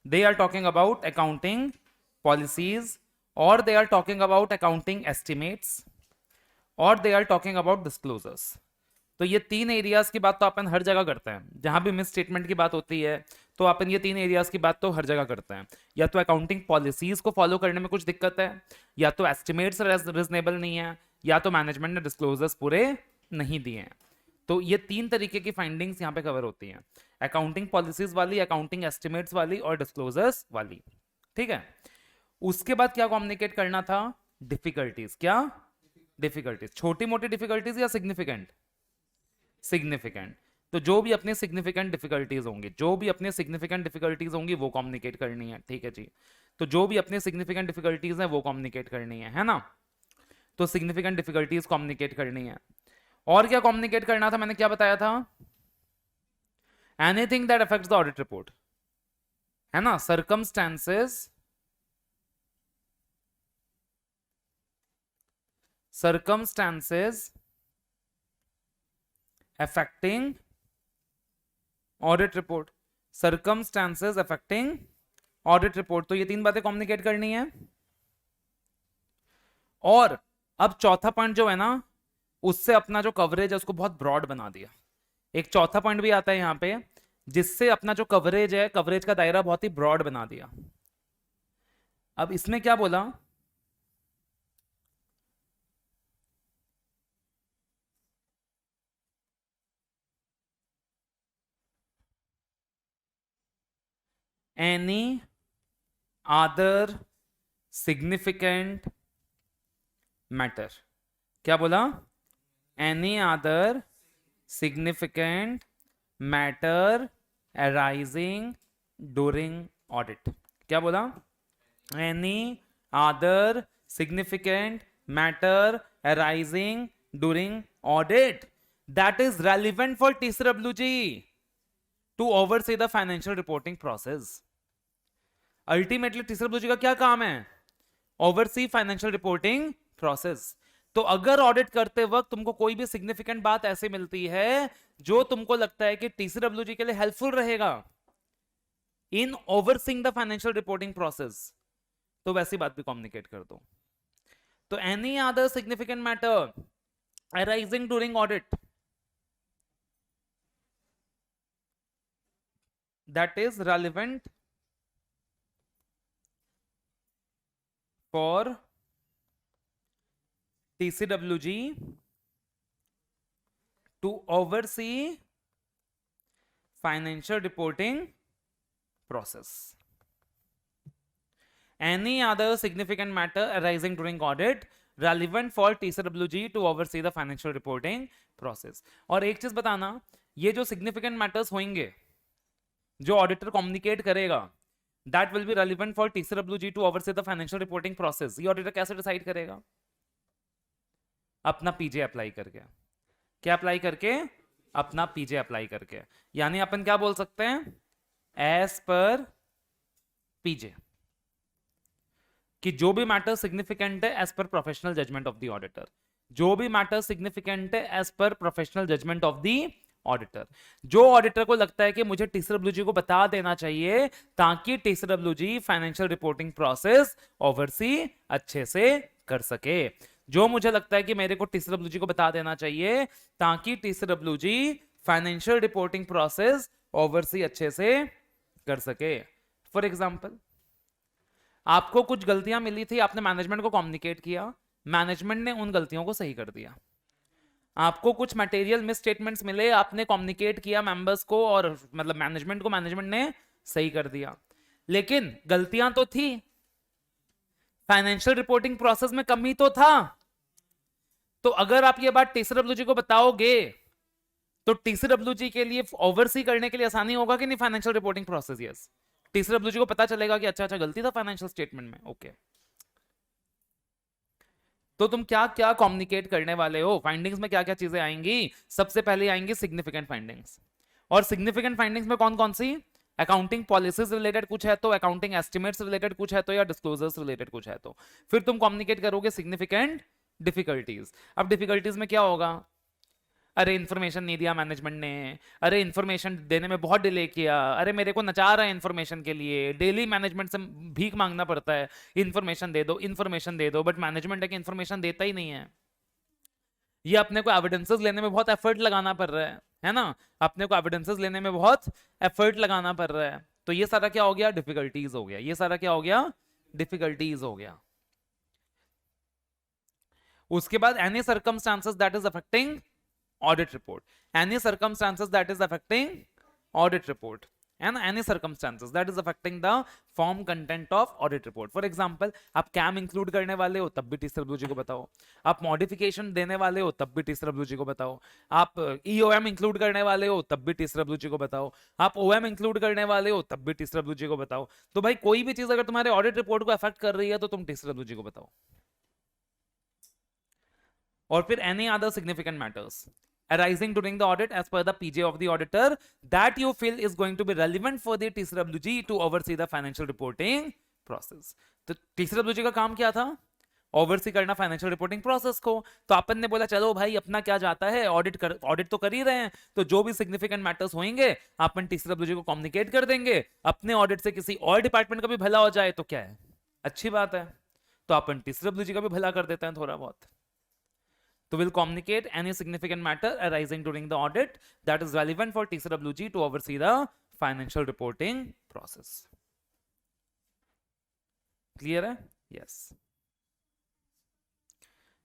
A: they are talking about accounting policies, और they are talking about accounting estimates, और they are talking about disclosures. तो ये तीन एरियाज की बात तो अपन हर जगह करते हैं, जहां भी मिस स्टेटमेंट की बात होती है तो अपन ये तीन एरियाज की बात तो हर जगह करते हैं। या तो अकाउंटिंग पॉलिसीज को फॉलो करने में कुछ दिक्कत है, या तो एस्टिमेट्स रिजनेबल नहीं है, या तो मैनेजमेंट ने डिस्क्लोजर्स पूरे नहीं दिए हैं। तो ये तीन तरीके की फाइंडिंग्स यहाँ पे कवर होती हैं, अकाउंटिंग पॉलिसीज वाली, अकाउंटिंग एस्टिमेट्स वाली, और डिस्क्लोजर्स वाली, ठीक है। उसके बाद क्या कम्युनिकेट करना था, डिफिकल्टीज। क्या डिफिकल्टीज, छोटी मोटी डिफिकल्टीज या सिग्निफिकेंट, सिग्निफिकेंट। तो जो भी अपने सिग्निफिकेंट डिफिकल्टीज होंगी, जो भी अपने सिग्निफिकेंट डिफिकल्टीज होंगी वो कम्युनिकेट करनी है, ठीक है जी। तो जो भी अपने सिग्निफिकेंट डिफिकल्टीज हैं वो कम्युनिकेट करनी है ना। तो सिग्निफिकेंट डिफिकल्टीज कम्युनिकेट करनी है। और क्या कम्युनिकेट करना था, मैंने क्या बताया था, anything that affects the audit report, है ना, circumstances, circumstances affecting audit report. Circumstances affecting audit report, तो ये तीन बातें कम्युनिकेट करनी है। और अब चौथा पॉइंट जो है ना, उससे अपना जो कवरेज है उसको बहुत ब्रॉड बना दिया। एक चौथा पॉइंट भी आता है यहां पे, जिससे अपना जो कवरेज है, कवरेज का दायरा बहुत ही ब्रॉड बना दिया। अब इसमें क्या बोला, एनी अदर सिग्निफिकेंट मैटर, क्या बोला, any other significant matter arising during audit, क्या बोला, any other significant matter arising during audit that is relevant for TCWG to oversee the financial reporting process. Ultimately TCWG का क्या काम है, oversee financial reporting process. तो अगर audit करते वक्त तुमको कोई भी सिग्निफिकेंट बात ऐसे मिलती है जो तुमको लगता है कि TCWG के लिए हेल्पफुल रहेगा in overseeing the financial reporting process, तो वैसी बात भी कम्युनिकेट कर दो। तो any other significant matter arising during audit that is relevant for TCWG to oversee financial reporting process. Any other significant matter arising during audit relevant for TCWG to oversee the financial reporting process. और एक चीज बताना, ये जो significant matters होंगे जो auditor communicate करेगा, that will be relevant for TCWG to oversee the financial reporting process. ये ऑडिटर कैसे डिसाइड करेगा, अपना पीजे अप्लाई करके। क्या अप्लाई करके, अपना पीजे अप्लाई करके। यानी अपन क्या बोल सकते हैं, एज पर पीजे, कि जो भी मैटर सिग्निफिकेंट है as per professional judgement of the auditor, जो भी मैटर सिग्निफिकेंट है as per professional judgement of the auditor. जो ऑडिटर को लगता है कि मुझे TCWG को बता देना चाहिए ताकि TCWG financial reporting process oversee अच्छे से कर सके, जो मुझे लगता है कि मेरे को TCWG को बता देना चाहिए ताकि TCWG financial reporting process oversee अच्छे से कर सके। फॉर एग्जांपल, आपको कुछ गलतियां मिली थी, आपने मैनेजमेंट को कम्युनिकेट किया, मैनेजमेंट ने उन गलतियों को सही कर दिया। आपको कुछ मटेरियल मिस स्टेटमेंट्स मिले, आपने कम्युनिकेट किया मेंबर्स को और मतलब मैनेजमेंट को, मैनेजमेंट ने सही कर दिया। लेकिन गलतियां तो थी, फाइनेंशियल रिपोर्टिंग प्रोसेस में कमी तो था। तो अगर आप ये बात TCWG को बताओगे तो TCWG के लिए ओवरसी करने के लिए आसानी होगा कि नहीं financial reporting process. Yes, TCWG को पता चलेगा कि अच्छा अच्छा गलती था फाइनेंशियल स्टेटमेंट में। ओके, तो तुम क्या क्या कम्युनिकेट करने वाले हो, फाइंडिंग्स में क्या क्या चीजें आएंगी। सबसे पहले आएंगी सिग्निफिकेंट फाइंडिंग्स, और सिग्निफिकेंट फाइंडिंग्स में कौन कौन सी, अकाउंटिंग पॉलिसीज रिलेटेड कुछ है तो, अकाउंटिंग एस्टिमेट्स रिलेटेड कुछ है तो, या डिस्क्लोजर्स रिलेटेड कुछ है तो। फिर तुम कम्युनिकेट करोगे सिग्निफिकेंट डिफिकल्टीज। अब डिफिकल्टीज में क्या होगा, अरे इन्फॉर्मेशन नहीं दिया मैनेजमेंट ने, अरे इन्फॉर्मेशन देने में बहुत डिले किया, अरे मेरे को नचा रहा है इन्फॉर्मेशन के लिए, डेली मैनेजमेंट से भीख मांगना पड़ता है, इन्फॉर्मेशन दे दो इन्फॉर्मेशन दे दो, बट मैनेजमेंट है कि इन्फॉर्मेशन देता ही नहीं है। ये अपने को एविडेंसेस लेने में बहुत एफर्ट लगाना पड़ रहा है ना, अपने को एविडेंसेस लेने में बहुत एफर्ट लगाना पड़ रहा है। तो ये सारा क्या हो गया, डिफिकल्टीज हो गया। ये सारा क्या हो गया, डिफिकल्टीज हो गया। उसके बाद any circumstances that is affecting audit report, any circumstances that is affecting audit report, and any circumstances that is affecting the form content of audit report. For example, आप CAM इंक्लूड करने वाले हो तब भी TCWG को बताओ, आप modification देने वाले हो तब भी TCWG को बताओ, आप EOM इंक्लूड करने वाले हो तब भी TCWG को बताओ, आप OM इंक्लूड करने वाले हो तब भी TCWG को बताओ। तो भाई कोई भी चीज अगर तुम्हारे ऑडिट रिपोर्ट को अफेक्ट कर रही है तो तुम TCWG को बताओ। और फिर any other significant matters arising during the audit as per the PJ of the auditor that you feel is going to be relevant for the TCWG to oversee the financial reporting process. तो TCWG का काम क्या था, oversee करना financial reporting process को। तो अपन ने बोला चलो भाई अपना क्या जाता है, ऑडिट तो कर ही रहे हैं, तो जो भी सिग्निफिकेंट मैटर्स होंगे अपन टीसीडब्ल्यूजी को कम्युनिकेट कर देंगे। अपने ऑडिट से किसी और डिपार्टमेंट का भी भला हो जाए तो क्या है, अच्छी बात है। तो अपन टीसीडब्ल्यूजी का भी भला कर देते हैं थोड़ा बहुत। तो will communicate any significant matter arising during the audit that is relevant for TCWG to oversee the financial reporting process. Clear है? Yes.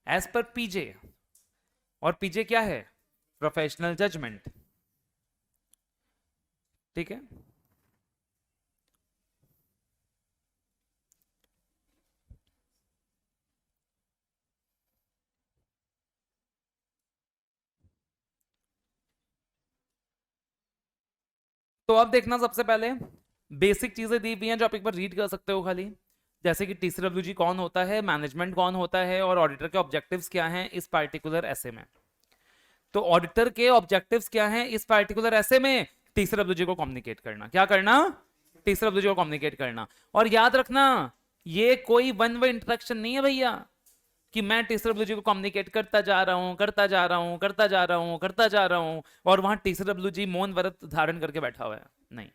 A: As per PJ, और PJ क्या है? Professional judgment. ठीक है? तो अब देखना सबसे पहले बेसिक चीजें दी हुई हैं जो आप एक बार रीड कर सकते हो खाली, जैसे कि टीसीडब्ल्यूजी कौन होता है, मैनेजमेंट कौन होता है, और ऑडिटर के ऑब्जेक्टिव्स क्या हैं इस पार्टिकुलर ऐसे में। तो ऑडिटर के ऑब्जेक्टिव्स क्या हैं इस पार्टिकुलर ऐसे में? टीसीडब्ल्यूजी को कम्युनिकेट करना। क्या करना? टीसीडब्ल्यूजी को कम्युनिकेट करना। और याद रखना ये कोई वन वे इंटरेक्शन नहीं है भैया, कि मैं टीसीडब्ल्यूजी को कम्युनिकेट करता जा रहा हूं, करता जा रहा हूं, करता जा रहा हूं, करता जा रहा हूं, और वहां टीसीडब्ल्यूजी मौन व्रत धारण करके बैठा हुआ है। नहीं,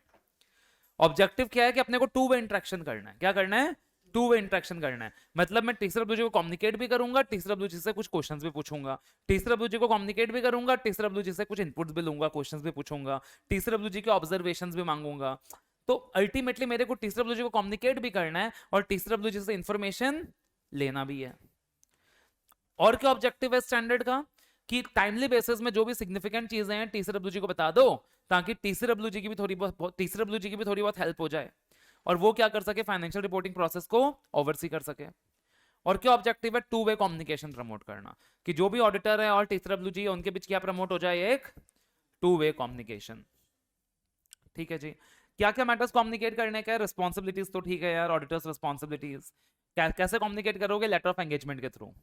A: ऑब्जेक्टिव क्या है कि अपने को टू वे इंटरेक्शन करना है। क्या करना है? टू वे इंटरेक्शन करना है। मतलब मैं टीसीडब्ल्यूजी को कम्युनिकेट भी करूंगा, टीसीडब्ल्यूजी से कुछ क्वेश्चंस भी पूछूंगा, टीसीडब्ल्यूजी को कम्युनिकेट भी करूंगा, टीसीडब्ल्यूजी से कुछ इनपुट्स भी लूंगा, क्वेश्चंस भी पूछूंगा, टीसीडब्ल्यूजी के ऑब्जर्वेशंस भी मांगूंगा। तो अल्टीमेटली मेरे को टीसीडब्ल्यूजी को कम्युनिकेट भी करना है और टीसीडब्ल्यूजी से इंफॉर्मेशन लेना भी है। और क्या ऑब्जेक्टिव है स्टैंडर्ड का? कि टाइमली बेसिस में जो भी सिग्निफिकेंट चीजें हैं टीसीडब्ल्यूजी को बता दो, ताकि टीसीडब्ल्यूजी की भी थोड़ी बहुत हेल्प हो जाए और वो क्या कर सके, फाइनेंशियल रिपोर्टिंग प्रोसेस को ओवरसी कर सके। और क्या ऑब्जेक्टिव है? टू वे कम्युनिकेशन प्रमोट करना, कि जो भी ऑडिटर है और टीसीडब्ल्यूजी उनके बीच क्या प्रमोट हो जाए, एक टू वे कम्युनिकेशन। ठीक है जी। क्या क्या मैटर्स कम्युनिकेट करने का है? रिस्पॉन्सिबिलिटीज तो ठीक है यार, ऑडिटर्स रिस्पॉन्सिबिलिटीज कैसे कम्युनिकेट करोगे? लेटर ऑफ एंगेजमेंट के थ्रू।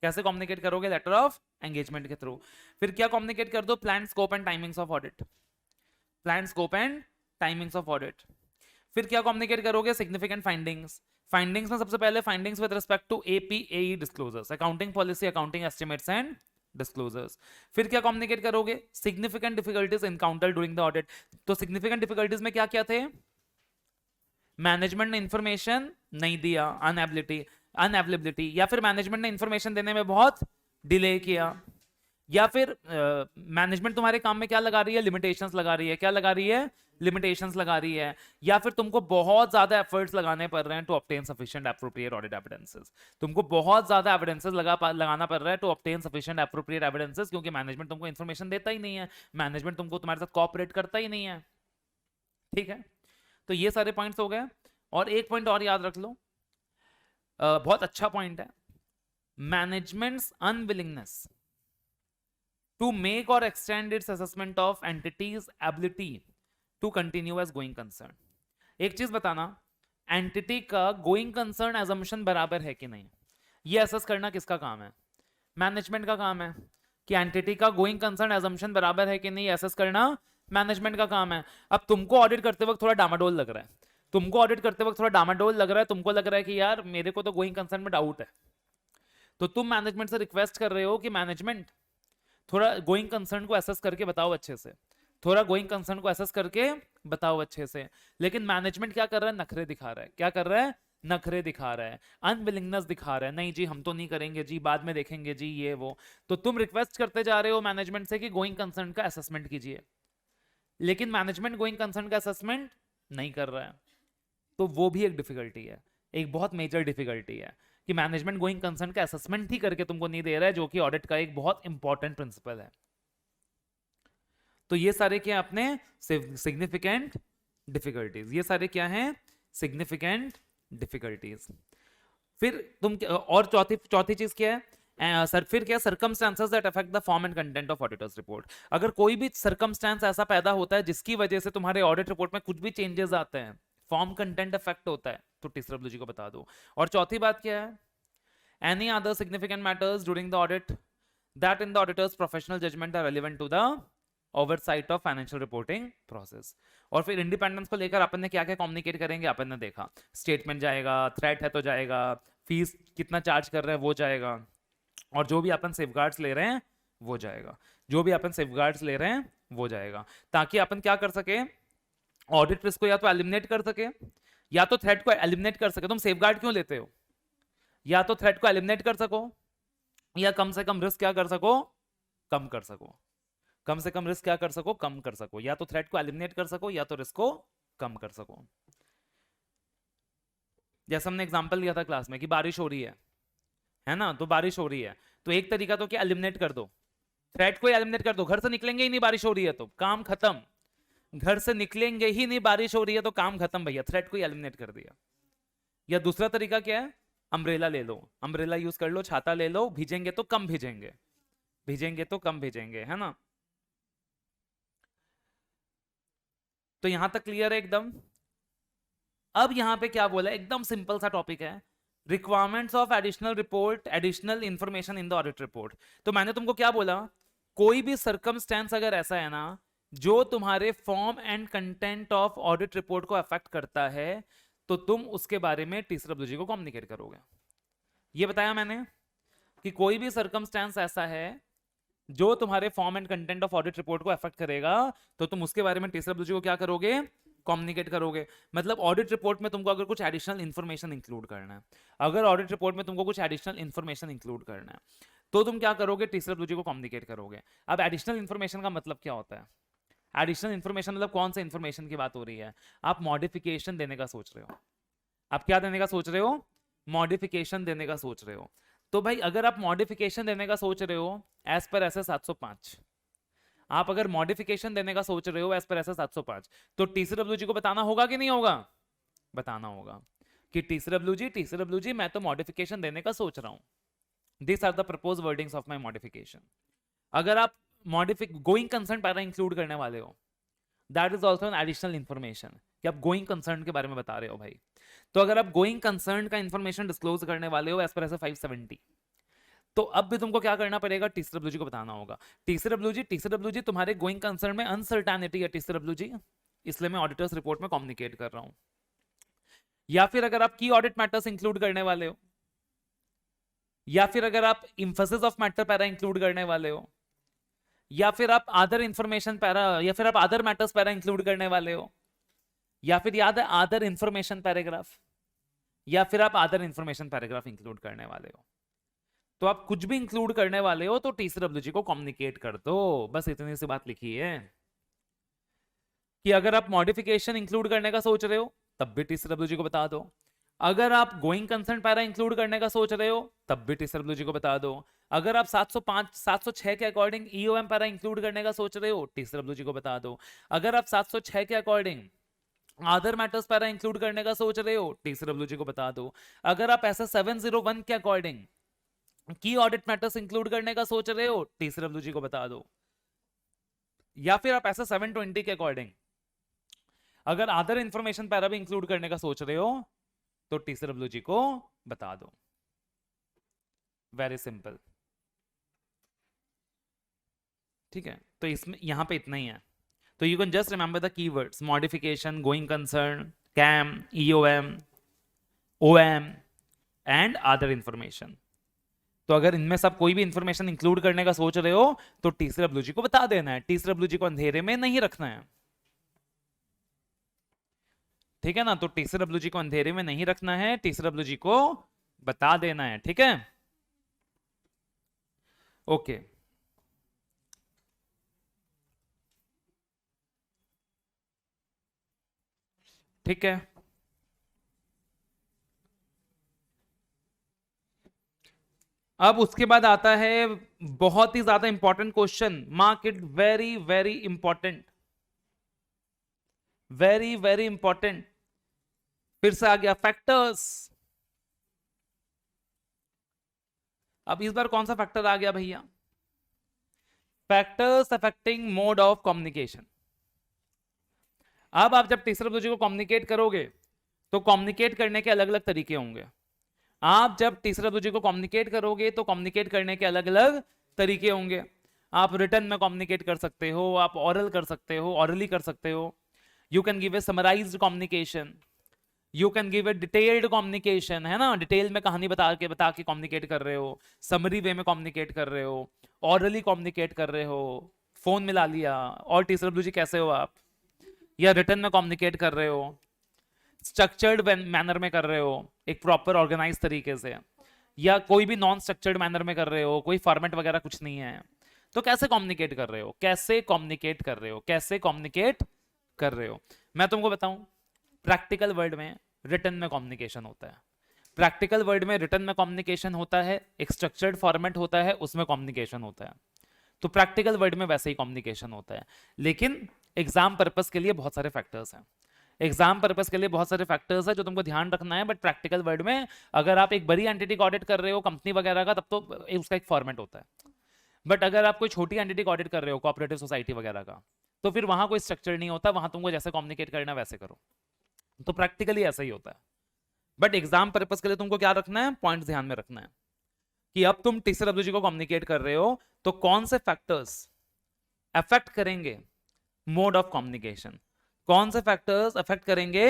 A: कैसे कम्युनिकेट करोगे? लेटर ऑफ एंगेजमेंट के थ्रू। फिर क्या कम्युनिकेट कर दो? Plan scope and timings of audit. Plan scope and timings of audit. फिर क्या कम्युनिकेट करोगे? Significant findings. फाइंडिंग्स में सबसे पहले findings with respect to APAE disclosures, accounting policy, accounting estimates and disclosures. फिर क्या कम्युनिकेट करोगे? Significant difficulties encounter during the audit. तो सिग्निफिकेंट डिफिकल्टीज में क्या क्या थे? मैनेजमेंट ने इंफॉर्मेशन नहीं दिया, अनअवेलेबिलिटी, या फिर मैनेजमेंट ने इंफॉर्मेशन देने में बहुत डिले किया, या फिर मैनेजमेंट तुम्हारे काम में क्या लगा रही है? लिमिटेशंस लगा रही है। क्या लगा रही है? लिमिटेशंस लगा रही है। या फिर तुमको बहुत ज्यादा एफर्ट्स लगाने पड़ रहे हैं to obtain sufficient appropriate audit evidences. तुमको बहुत ज्यादा एविडेंसेस लगाना पड़ रहा है to obtain sufficient appropriate evidences, क्योंकि मैनेजमेंट तुमको इंफॉर्मेशन देता ही नहीं है, मैनेजमेंट तुमको तुम्हारे साथ कोऑपरेट करता ही नहीं है। ठीक है, तो ये सारे पॉइंट्स हो गए। और एक पॉइंट और याद रख लो, बहुत अच्छा पॉइंट है, managements unwillingness to make or extend its assessment of entities ability to continue as going concern। एक चीज बताना, एंटिटी का गोइंग कंसर्न एजम्पशन बराबर है कि नहीं, ये असेस करना किसका काम है? मैनेजमेंट का काम है। कि एंटिटी का गोइंग कंसर्न एजम्पशन बराबर है कि नहीं, असेस करना मैनेजमेंट का काम है। अब तुमको ऑडिट करते वक्त थोड़ा डामाडोल लग रहा है, तुमको लग रहा है कि यार मेरे को तो गोइंग कंसर्न में डाउट है, तो तुम मैनेजमेंट से रिक्वेस्ट कर रहे हो कि मैनेजमेंट थोड़ा गोइंग कंसर्न को एसेस करके बताओ अच्छे से, थोड़ा गोइंग कंसर्न को एसेस करके बताओ अच्छे से। लेकिन मैनेजमेंट क्या कर रहा है? नखरे दिखा रहा है। क्या कर रहा है? नखरे दिखा रहा है, अनविलिंगनेस दिखा रहा है, नहीं जी हम तो नहीं करेंगे जी, बाद में देखेंगे जी, ये वो। तो तुम रिक्वेस्ट करते जा रहे हो मैनेजमेंट से कि गोइंग कंसर्न का असेसमेंट कीजिए, लेकिन मैनेजमेंट गोइंग कंसर्न का असेसमेंट नहीं कर रहा है। तो वो भी एक डिफिकल्टी है, एक बहुत मेजर डिफिकल्टी है कि मैनेजमेंट गोइंग कंसर्न का असेसमेंट ही करके तुमको नहीं दे रहा है, जो कि ऑडिट का एक बहुत इंपॉर्टेंट प्रिंसिपल है। तो ये सारे क्या अपने सिग्निफिकेंट डिफिकल्टीज, ये सारे क्या हैं? Significant difficulties. फिर तुम और चौथी चीज क्या है? सर फिर क्या? Circumstances that affect the form and content of auditors report. अगर कोई भी सर्कमस्टेंस ऐसा पैदा होता है जिसकी वजह से तुम्हारे ऑडिट रिपोर्ट में कुछ भी चेंजेस आते हैं, फॉर्म कंटेंट अफेक्ट होता है, तो टीसीडब्ल्यूजी को बता दो। और चौथी बात क्या है? Any other significant matters during the audit that in the auditor's professional judgement are relevant to the oversight of financial reporting process. और फिर इंडिपेंडेंस को लेकर अपन ने क्या क्या कम्युनिकेट करेंगे, अपन ने देखा, स्टेटमेंट जाएगा, थ्रेट है तो जाएगा, फीस कितना चार्ज कर रहे हैं वो जाएगा, और जो भी अपन सेफगार्ड्स ले रहे हैं वो जाएगा, जो भी अपन सेफगार्ड्स ले रहे हैं वो जाएगा, ताकि अपन क्या कर सके, ऑडिट रिस्क को या तो एलिमिनेट कर सके या तो थ्रेट को एलिमिनेट कर सके। तुम सेफगार्ड क्यों लेते हो? या तो थ्रेट को एलिमिनेट कर सको या कम से कम रिस्क क्या कर सको, कम कर सको। कम से कम रिस्क क्या कर सको, कम कर सको। या तो थ्रेट को एलिमिनेट कर सको या तो रिस्क को कम कर सको। जैसे हमने एग्जांपल लिया था क्लास में कि बारिश हो रही है ना, तो बारिश हो रही है तो एक तरीका तो क्या, एलिमिनेट कर दो, थ्रेट को एलिमिनेट कर दो, घर से निकलेंगे ही नहीं बारिश हो रही है तो काम खत्म, घर से निकलेंगे ही नहीं बारिश हो रही है तो काम खत्म भैया, थ्रेट को एलिमिनेट कर दिया। या दूसरा तरीका क्या है, अम्ब्रेला ले लो, अम्ब्रेला यूज कर लो, छाता ले लो, भीजेंगे तो कम भीजेंगे, भीजेंगे तो कम भीजेंगे, है ना। तो यहां तक क्लियर है एकदम। अब यहां पे क्या बोला, एकदम सिंपल सा टॉपिक है, requirements of additional report, additional information in the audit report. तो मैंने तुमको क्या बोला, कोई भी सर्कमस्टेंस अगर ऐसा है ना जो तुम्हारे form and content of audit report को अफेक्ट करता है, तो तुम उसके बारे में TCWG को कम्युनिकेट करोगे। ये बताया मैंने कि कोई भी सर्कमस्टेंस ऐसा है जो तुम्हारे form and content of audit report को अफेक्ट करेगा, तो तुम उसके बारे में TCWG को क्या करोगे, कम्युनिकेट करोगे। मतलब ऑडिट रिपोर्ट में तुमको अगर कुछ एडिशनल इंफॉर्मेशन इंक्लूड करना है, अगर ऑडिट रिपोर्ट में तुमको कुछ एडिशनल इंफॉर्मेशन इंक्लूड करना है, तो तुम क्या करोगे, TCWG को कम्युनिकेट करोगे। अब एडिशनल इंफॉर्मेशन का मतलब क्या होता है, एडिशनल इंफॉर्मेशन मतलब कौन सा इंफॉर्मेशन की बात हो रही है, आप मॉडिफिकेशन देने का सोच रहे हो, आप क्या देने का सोच रहे हो, मॉडिफिकेशन देने का सोच रहे हो। तो भाई अगर आप मॉडिफिकेशन देने का सोच रहे हो एज पर ऐसे 705, आप अगर मॉडिफिकेशन देने का सोच रहे हो एज पर ऐसे 705, तो TCWG को बताना होगा कि नहीं होगा, बताना होगा कि TCWG मैं तो मॉडिफिकेशन देने का सोच रहा हूं, this are the propose wordings of my modification. अगर आप गोइंग कंसर्न पैरा इंक्लूड करने वाले हो, that is also an additional information कि आप गोइंग कंसर्न के बारे में बता रहे हो भाई। तो अगर आप गोइंग कंसर्न का इंफॉर्मेशन डिस्क्लोज करने वाले हो एज पर ऐसे 570, तो अब भी तुमको क्या करना पड़ेगा, TCWG को बताना होगा। TCWG तुम्हारे गोइंग कंसर्न में अनसर्टेनिटी है TCWG, इसलिए मैं ऑडिटर्स रिपोर्ट में कम्युनिकेट कर रहा हूं। या फिर अगर आप की ऑडिट मैटर्स इंक्लूड करने वाले हो, या फिर अगर आप Infosys of matter para include करने वाले हो, या फिर आप अदर इंफॉर्मेशन पैरा, या फिर आप अदर मैटर्स पैरा इंक्लूड करने वाले हो, या फिर याद है अदर इंफॉर्मेशन पैराग्राफ, या फिर आप अदर इंफॉर्मेशन पैराग्राफ इंक्लूड करने वाले हो, तो आप कुछ भी इंक्लूड करने वाले हो तो TCWG को कम्युनिकेट कर दो। बस इतनी सी बात लिखी है कि अगर आप मॉडिफिकेशन इंक्लूड करने का सोच रहे हो तब भी TCWG को बता दो, अगर आप गोइंग कंसर्न पैरा इंक्लूड करने का सोच रहे हो तब भी TCWG को बता दो, अगर आप 705 706 के अकॉर्डिंग EOM पैरा इंक्लूड करने का सोच रहे हो TCWG को बता दो, अगर आप 706 के according other matters para include करने का सोच रहे हो TCWG को बता दो, अगर आप ऐसा 701 के अकॉर्डिंग की ऑडिट मैटर्स इंक्लूड करने का सोच रहे हो TCWG को बता दो, या फिर आप ऐसा 720 के अकॉर्डिंग अगर अदर इंफॉर्मेशन पैरा भी इंक्लूड करने का सोच रहे हो तो TCWG को बता दो। वेरी सिंपल, ठीक है। तो इसमें यहां पे इतना ही है। तो you can just remember the keywords, modification, going concern, CAM, EOM, OM and other information. तो अगर इनमें सब कोई भी इंफॉर्मेशन इंक्लूड करने का सोच रहे हो तो TCWG को बता देना है, TCWG को अंधेरे में नहीं रखना है, ठीक है ना। तो TCWG को अंधेरे में नहीं रखना है, TCWG को बता देना है, ठीक है। ओके ठीक है। अब उसके बाद आता है बहुत ही ज्यादा important question, mark it very very important, very very important. फिर से आ गया फैक्टर्स। अब इस बार कौन सा फैक्टर आ गया भैया, factors affecting mode of communication. अब आप जब TCWG को कम्युनिकेट करोगे तो कम्युनिकेट करने के अलग अलग तरीके होंगे। आप जब TCWG को कम्युनिकेट करोगे तो कम्युनिकेट करने के अलग अलग तरीके होंगे। आप रिटर्न में कम्युनिकेट कर सकते हो, आप ऑरल कर सकते हो, ऑरली कर सकते हो, you can give a summarised communication, you can give a detailed communication, है ना, डिटेल में कहानी बता के कम्युनिकेट कर रहे हो, समरी वे में कम्युनिकेट कर रहे हो, ऑरली कम्युनिकेट कर रहे हो, फोन मिला लिया, और टी जी कैसे हो आप, या रिटर्न में कम्युनिकेट कर रहे हो, स्ट्रक्चर्ड मैनर में कर रहे हो, एक प्रॉपर ऑर्गेनाइज तरीके से, या कोई भी नॉन स्ट्रक्चर्ड मैनर में कर रहे हो, कोई फॉर्मेट वगैरह कुछ नहीं है, तो कैसे कम्युनिकेट कर रहे हो, कैसे कम्युनिकेट कर रहे हो, कैसे कम्युनिकेट कर रहे हो। मैं तुमको बताऊं, प्रैक्टिकल वर्ड में रिटर्न में कम्युनिकेशन होता है, प्रैक्टिकल वर्ड में रिटर्न में कम्युनिकेशन होता है, एक स्ट्रक्चर्ड फॉर्मेट होता है, उसमें कम्युनिकेशन होता है। तो प्रैक्टिकल वर्ड में वैसे ही कम्युनिकेशन होता है, लेकिन एग्जाम पर्पस के लिए बहुत सारे फैक्टर्स हैं, एग्जाम पर्पस के लिए बहुत सारे फैक्टर्स है जो तुमको ध्यान रखना है। बट प्रैक्टिकल वर्ड में अगर आप एक बड़ी एंटिटी को ऑडिट कर रहे हो कंपनी वगैरह का, तब तो उसका एक फॉर्मेट होता है। बट अगर आप कोई छोटी एंटिटी को ऑडिट कर रहे हो, कोऑपरेटिव सोसाइटी वगैरह का, तो फिर वहां कोई स्ट्रक्चर नहीं होता, वहां तुमको जैसे कम्युनिकेट करना वैसे करो। तो प्रैक्टिकली ऐसा ही होता है। बट एग्जाम पर्पस के लिए तुमको क्या रखना है, पॉइंट ध्यान में रखना है कि अब तुम टीसीडब्ल्यूजी को कम्युनिकेट कर रहे हो तो कौन से फैक्टर्स अफेक्ट करेंगे मोड ऑफ कम्युनिकेशन, कौन से फैक्टर्स अफेक्ट करेंगे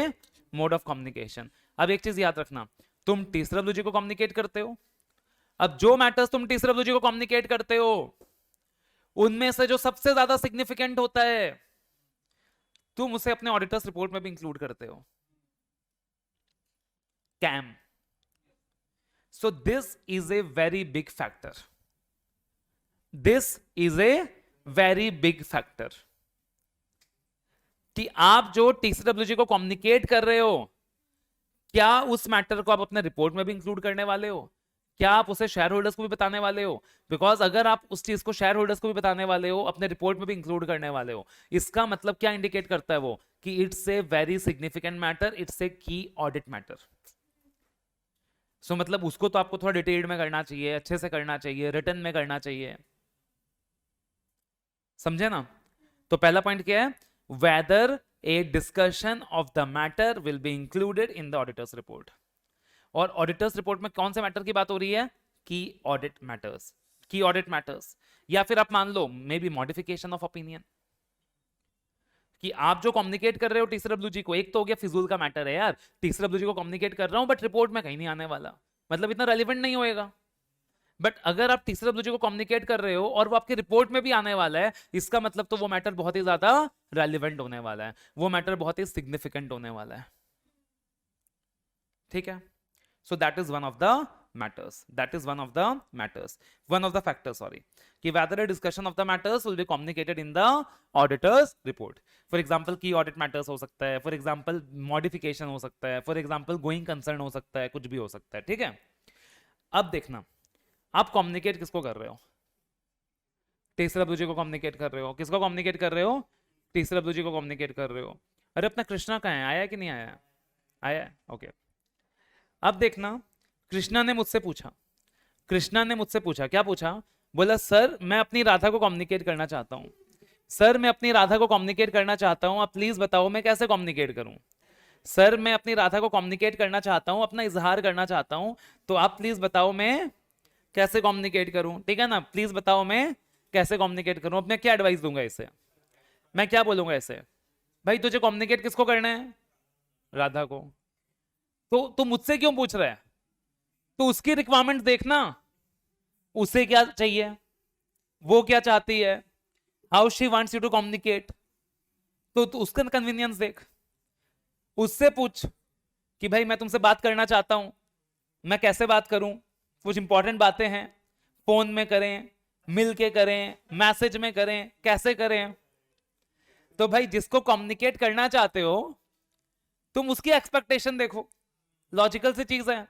A: मोड ऑफ कम्युनिकेशन। अब एक चीज याद रखना, तुम टीसीडब्ल्यूजी को कम्युनिकेट करते हो, अब जो मैटर्स तुम टीसीडब्ल्यूजी को कम्युनिकेट करते हो उनमें से जो सबसे ज्यादा सिग्निफिकेंट होता है तुम उसे अपने ऑडिटर्स रिपोर्ट में भी इंक्लूड करते हो, CAM. So this is a very big factor, this is a very big factor कि आप जो टीसीडब्ल्यूजी को कम्युनिकेट कर रहे हो, क्या उस मैटर को आप अपने रिपोर्ट में भी इंक्लूड करने वाले हो, क्या आप उसे शेयर होल्डर्स को भी बताने वाले हो। बिकॉज अगर आप उस चीज को शेयर होल्डर्स को भी बताने वाले हो, अपने रिपोर्ट में भी इंक्लूड करने वाले हो, इसका मतलब क्या इंडिकेट करता है वो, कि it's a very significant matter, it's a की ऑडिट मैटर। सो मतलब उसको तो आपको थोड़ा डिटेल्ड में करना चाहिए, अच्छे से करना चाहिए, रिटर्न में करना चाहिए, समझे ना। तो पहला पॉइंट क्या है, whether a discussion of the matter will be included in the auditor's report. और ऑडिटर्स रिपोर्ट में कौन से मैटर की बात हो रही है, key audit matters, key audit matters, या फिर आप मान लो may be modification of opinion, कि आप जो कम्युनिकेट कर रहे हो टीसीडब्ल्यूजी को, एक तो हो गया फिजूल का मैटर है यार, टीसीडब्ल्यूजी को कम्युनिकेट कर रहा हूं बट रिपोर्ट में कहीं नहीं आने वाला, मतलब इतना रेलिवेंट नहीं होएगा। बट अगर आप टीसीडब्ल्यूजी को कम्युनिकेट कर रहे हो और वो आपकी रिपोर्ट में भी आने वाला है, इसका मतलब तो वो मैटर बहुत ही ज्यादा रेलिवेंट होने वाला है, वो मैटर बहुत ही सिग्निफिकेंट होने वाला है, ठीक है। So that is one of the matters. That is one of the matters. One of the factors, sorry. कि whether a discussion of the matters will be communicated in the auditor's report. For example, key audit matters हो सकता है, for example, modification हो सकता है, for example, going concern हो सकता है, कुछ भी हो सकता है, ठीक है। अब देखना, आप communicate किसको कर रहे हो, टीसीडब्ल्यूजी को communicate कर रहे हो, किसको communicate कर रहे हो, टीसीडब्ल्यूजी को communicate कर रहे हो। अरे अपना कृष्णा कहाँ है, आया कि नहीं आया, आया है, ओके। अब देखना, कृष्णा ने मुझसे पूछा, कृष्णा ने मुझसे पूछा, क्या पूछा, बोला सर मैं अपनी राधा को कम्युनिकेट करना चाहता हूं, सर मैं अपनी राधा को कम्युनिकेट करना चाहता हूं, आप प्लीज बताओ मैं कैसे कम्युनिकेट करूं, सर मैं अपनी राधा को कम्युनिकेट करना चाहता हूं, अपना इजहार करना चाहता हूं, तो आप प्लीज बताओ मैं कैसे कम्युनिकेट करूं, ठीक है ना, प्लीज बताओ मैं कैसे कम्युनिकेट करूं। अब मैं क्या एडवाइस दूंगा इसे, मैं क्या बोलूंगा इसे, भाई तुझे कम्युनिकेट किसको करना है, राधा को, तो तू मुझसे क्यों पूछ रहा है, तो उसकी रिक्वायरमेंट देखना, उसे क्या चाहिए, वो क्या चाहती है, how she wants you to communicate, तो उसका कन्वीनियंस देख, उससे पूछ कि भाई मैं तुमसे बात करना चाहता हूं, मैं कैसे बात करूं, कुछ इंपॉर्टेंट बातें हैं, फोन में करें, मिल के करें, मैसेज में करें, कैसे करें। तो भाई जिसको कम्युनिकेट करना चाहते हो तुम उसकी एक्सपेक्टेशन देखो, लॉजिकल सी चीज है,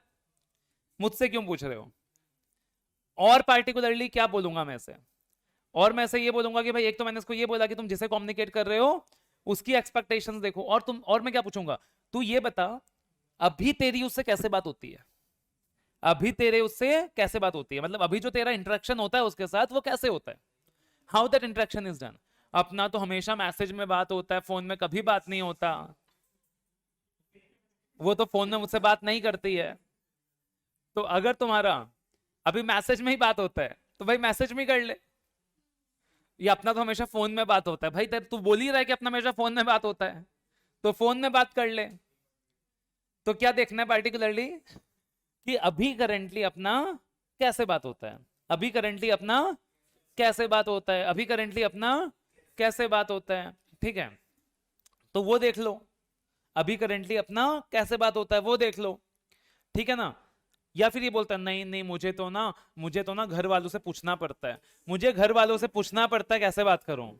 A: मुझसे क्यों पूछ रहे हो। और पार्टिकुलरली क्या बोलूंगा मैं इसे, और मैं ऐसे ये बोलूंगा कि भाई एक तो मैंने इसको ये बोला कि तुम जिसे कम्युनिकेट कर रहे हो उसकी एक्सपेक्टेशंस देखो, और मैं क्या पूछूंगा, तू ये बता अभी तेरी उससे कैसे बात होती है, अभी तेरे उससे कैसे बात होती है, मतलब अभी जो तेरा इंटरेक्शन होता है उसके साथ वो कैसे होता है, how that interaction is done. अपना तो हमेशा मैसेज में बात होता है, फोन में कभी बात नहीं होता, वो तो फोन में मुझसे बात नहीं करती है। तो अगर तुम्हारा अभी मैसेज में ही बात होता है तो भाई मैसेज में कर ले, या अपना तो हमेशा फोन में बात होता है, भाई तू बोल ही रहा है कि अपना हमेशा फोन में बात होता है, तो फोन में बात कर ले। तो क्या देखना है पार्टिकुलरली कि अभी करंटली अपना कैसे बात होता है, अभी करंटली अपना कैसे बात होता है, अभी करंटली अपना कैसे बात होता है। ठीक है, तो वो देख लो, अभी करंटली अपना कैसे बात होता है वो देख लो। ठीक है ना। या फिर ये बोलता है नहीं नहीं मुझे तो ना घर वालों से पूछना पड़ता है, मुझे घर वालों से पूछना पड़ता है कैसे बात करूं,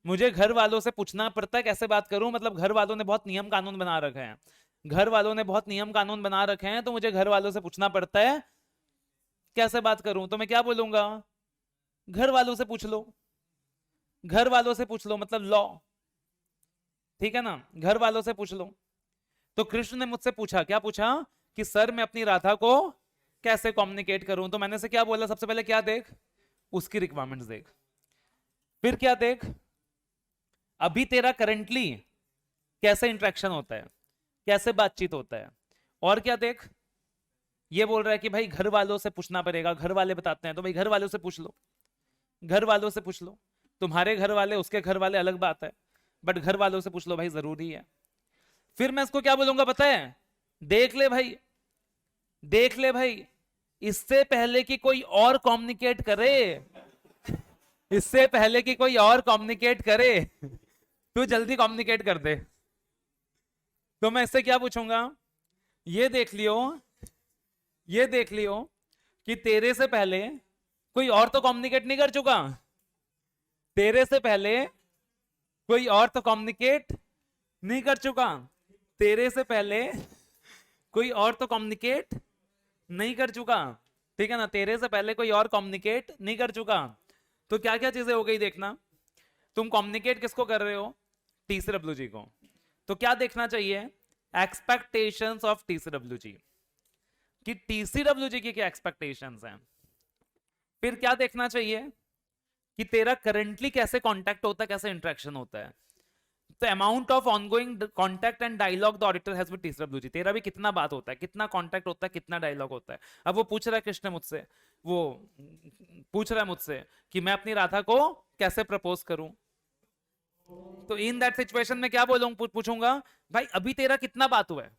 A: मुझे घर वालों से पूछना पड़ता है कैसे बात करूं, मतलब घर वालों ने बहुत नियम कानून बना रखे हैं, घर वालों ने बहुत नियम कानून बना रखे हैं, तो मुझे घर वालों से पूछना पड़ता है कैसे बात करूं। तो मैं क्या बोलूंगा, घर वालों से पूछ लो, घर वालों से पूछ लो मतलब लॉ। ठीक है ना, घर वालों से पूछ लो। तो कृष्ण ने मुझसे पूछा, क्या पूछा कि सर मैं अपनी राधा को कैसे कम्युनिकेट करूं। तो मैंने से क्या बोला, सबसे पहले क्या देख, उसकी रिक्वायरमेंट्स देख, फिर क्या देख, अभी तेरा करंटली कैसे इंटरेक्शन होता है, कैसे बातचीत होता है। और क्या देख, ये बोल रहा है कि भाई घर वालों से पूछना पड़ेगा, घर वाले बताते हैं, तो भाई घर वालों से पूछ लो, घर वालों से पूछ लो। तुम्हारे घर वाले उसके घर वाले अलग बात है, बट घर वालों से पूछ लो भाई, जरूरी है। फिर मैं इसको क्या बोलूंगा पता है, देख ले भाई, देख ले भाई, इससे पहले कि कोई और कम्युनिकेट करे, इससे पहले कि कोई और कम्युनिकेट करे, तू जल्दी कम्युनिकेट कर दे। तो मैं इससे क्या पूछूंगा, ये देख लियो, ये देख लियो कि तेरे से पहले कोई और तो कम्युनिकेट नहीं कर चुका, तेरे से पहले कोई और तो कम्युनिकेट नहीं कर चुका, तेरे से पहले कोई और तो कम्युनिकेट नहीं कर चुका। ठीक है ना, तेरे से पहले कोई और कम्युनिकेट नहीं कर चुका। तो क्या क्या चीजें हो गई देखना, तुम कम्युनिकेट किसको कर रहे हो, टीसीडब्ल्यू जी को। तो क्या देखना चाहिए, एक्सपेक्टेशंस ऑफ टीसीडब्ल्यू जी, कि टीसीडब्ल्यू जी की क्या एक्सपेक्टेशंस हैं। फिर क्या देखना चाहिए कि तेरा करंटली कैसे कांटेक्ट होता है, कैसे इंटरेक्शन होता है। तो amount of ongoing contact and dialogue the auditor has with TCWG, तेरा भी कितना बात होता है, कितना कांटेक्ट होता है, कितना डायलॉग होता है। अब वो पूछ रहा है कृष्ण मुझसे, वो पूछ रहा है मुझसे कि मैं अपनी राधा को कैसे प्रपोज करूं। तो इन दैट सिचुएशन में क्या बोलूंगा, पूछूंगा भाई अभी तेरा कितना बात हुआ है,